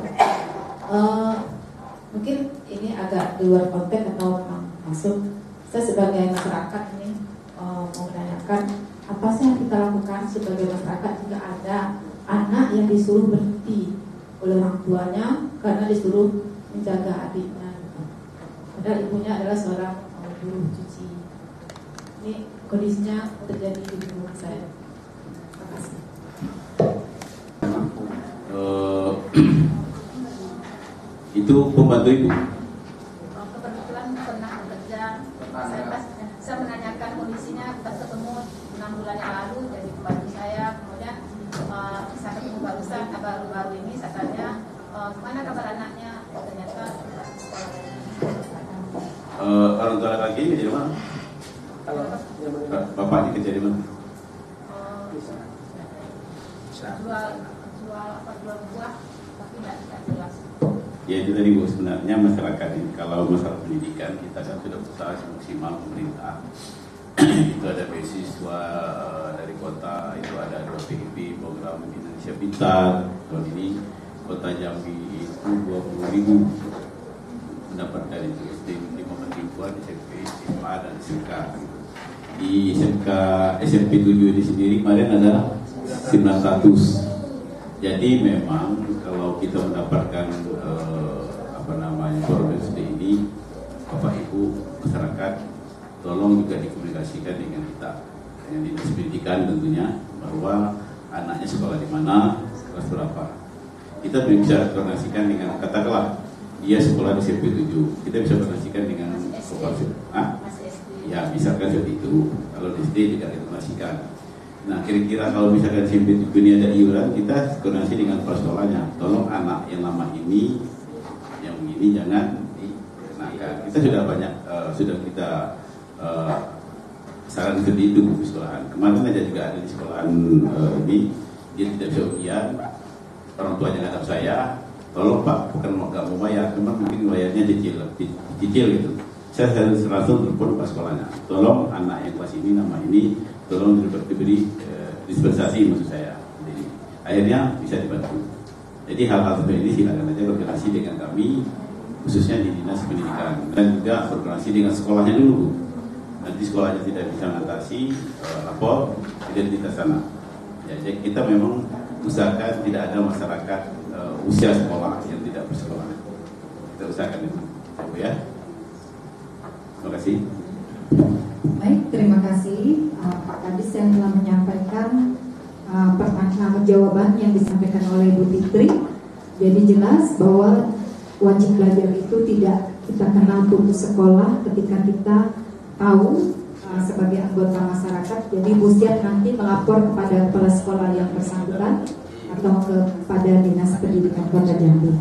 Mungkin ini agak di luar konteks atau masuk. Saya sebagai masyarakat ini mau menanyakan apa sih yang kita lakukan sebagai masyarakat jika ada anak yang disuruh berhenti oleh orang tuanya karena disuruh menjaga adiknya. Padahal ibunya adalah seorang guru cuci. Ini kondisinya terjadi di rumah saya. Terima kasih.
Itu pembantu ibu.
Kebetulan pernah bekerja. Saya menanyakan kondisinya, kita ketemu 6 bulan yang lalu jadi pembantu saya. Kemudian saya ketemu barusan, baru-baru ini saya tanya mana kabar anaknya. Ternyata
orang tua laki kerja di mana? Bapaknya kerja di mana?
jual buah tapi tidak jelas.
Ya itu tadi Bu, sebenarnya masyarakat ini kalau masalah pendidikan kita kan sudah berusaha semaksimal pemerintah. Itu ada beasiswa dari kota, itu ada 2 PIB program Indonesia Pintar. Tahun ini kota Jambi itu 20.000 mendapatkan itu SDM 5 ribuan SMP, SMA dan SMK. Di SMK SMP 7 ini sendiri kemarin ada 900. Jadi memang kalau kita mendapatkan program ini, Bapak Ibu masyarakat tolong juga dikomunikasikan dengan kita, dengan dinas pendidikan tentunya, bahwa anaknya sekolah di mana, kelas berapa. Kita bisa koordinasikan dengan, katakanlah dia sekolah di SMP 7, kita bisa koordinasikan dengan ya misalkan seperti itu. Kalau di SD tidak dikoordinasikan. Nah kira-kira kalau misalkan SMP 7 ini ada iuran, kita koordinasi dengan kepala sekolahnya. Tolong anak yang lama ini, yang begini jangan dikenakan. Kita sudah banyak, sudah kita saran seperti itu di sekolahan. Kemarin aja juga ada di sekolahan ini, dia tidak bisa ujian, orang tuanya ngadap saya, tolong Pak, bukan nggak mau bayar, cuma mungkin bayarnya cicil gitu. Saya harus langsung telepon Pak sekolahnya, tolong anak yang kelas ini, nama ini, tolong diberi dispensasi maksud saya. Jadi, akhirnya bisa dibantu. Jadi hal-hal seperti ini silakan aja berkoordinasi dengan kami, khususnya di dinas pendidikan, dan juga berkoordinasi dengan sekolahnya dulu. Nanti sekolahnya tidak bisa mengatasi, lapor identitas sana. Ya, jadi kita memang usahakan tidak ada masyarakat usia sekolah yang tidak bersekolah. Kita usahakan itu, ya. Terima kasih.
Baik, terima kasih Pak Kadis yang telah menyampaikan pertanyaan jawaban yang disampaikan oleh Ibu Fitri. Jadi jelas bahwa wajib belajar itu tidak kita kenal putus sekolah ketika kita tahu sebagai anggota masyarakat. Jadi Bu Siap nanti melapor kepada kepala sekolah yang bersangkutan atau kepada Dinas Pendidikan Kota Jambi.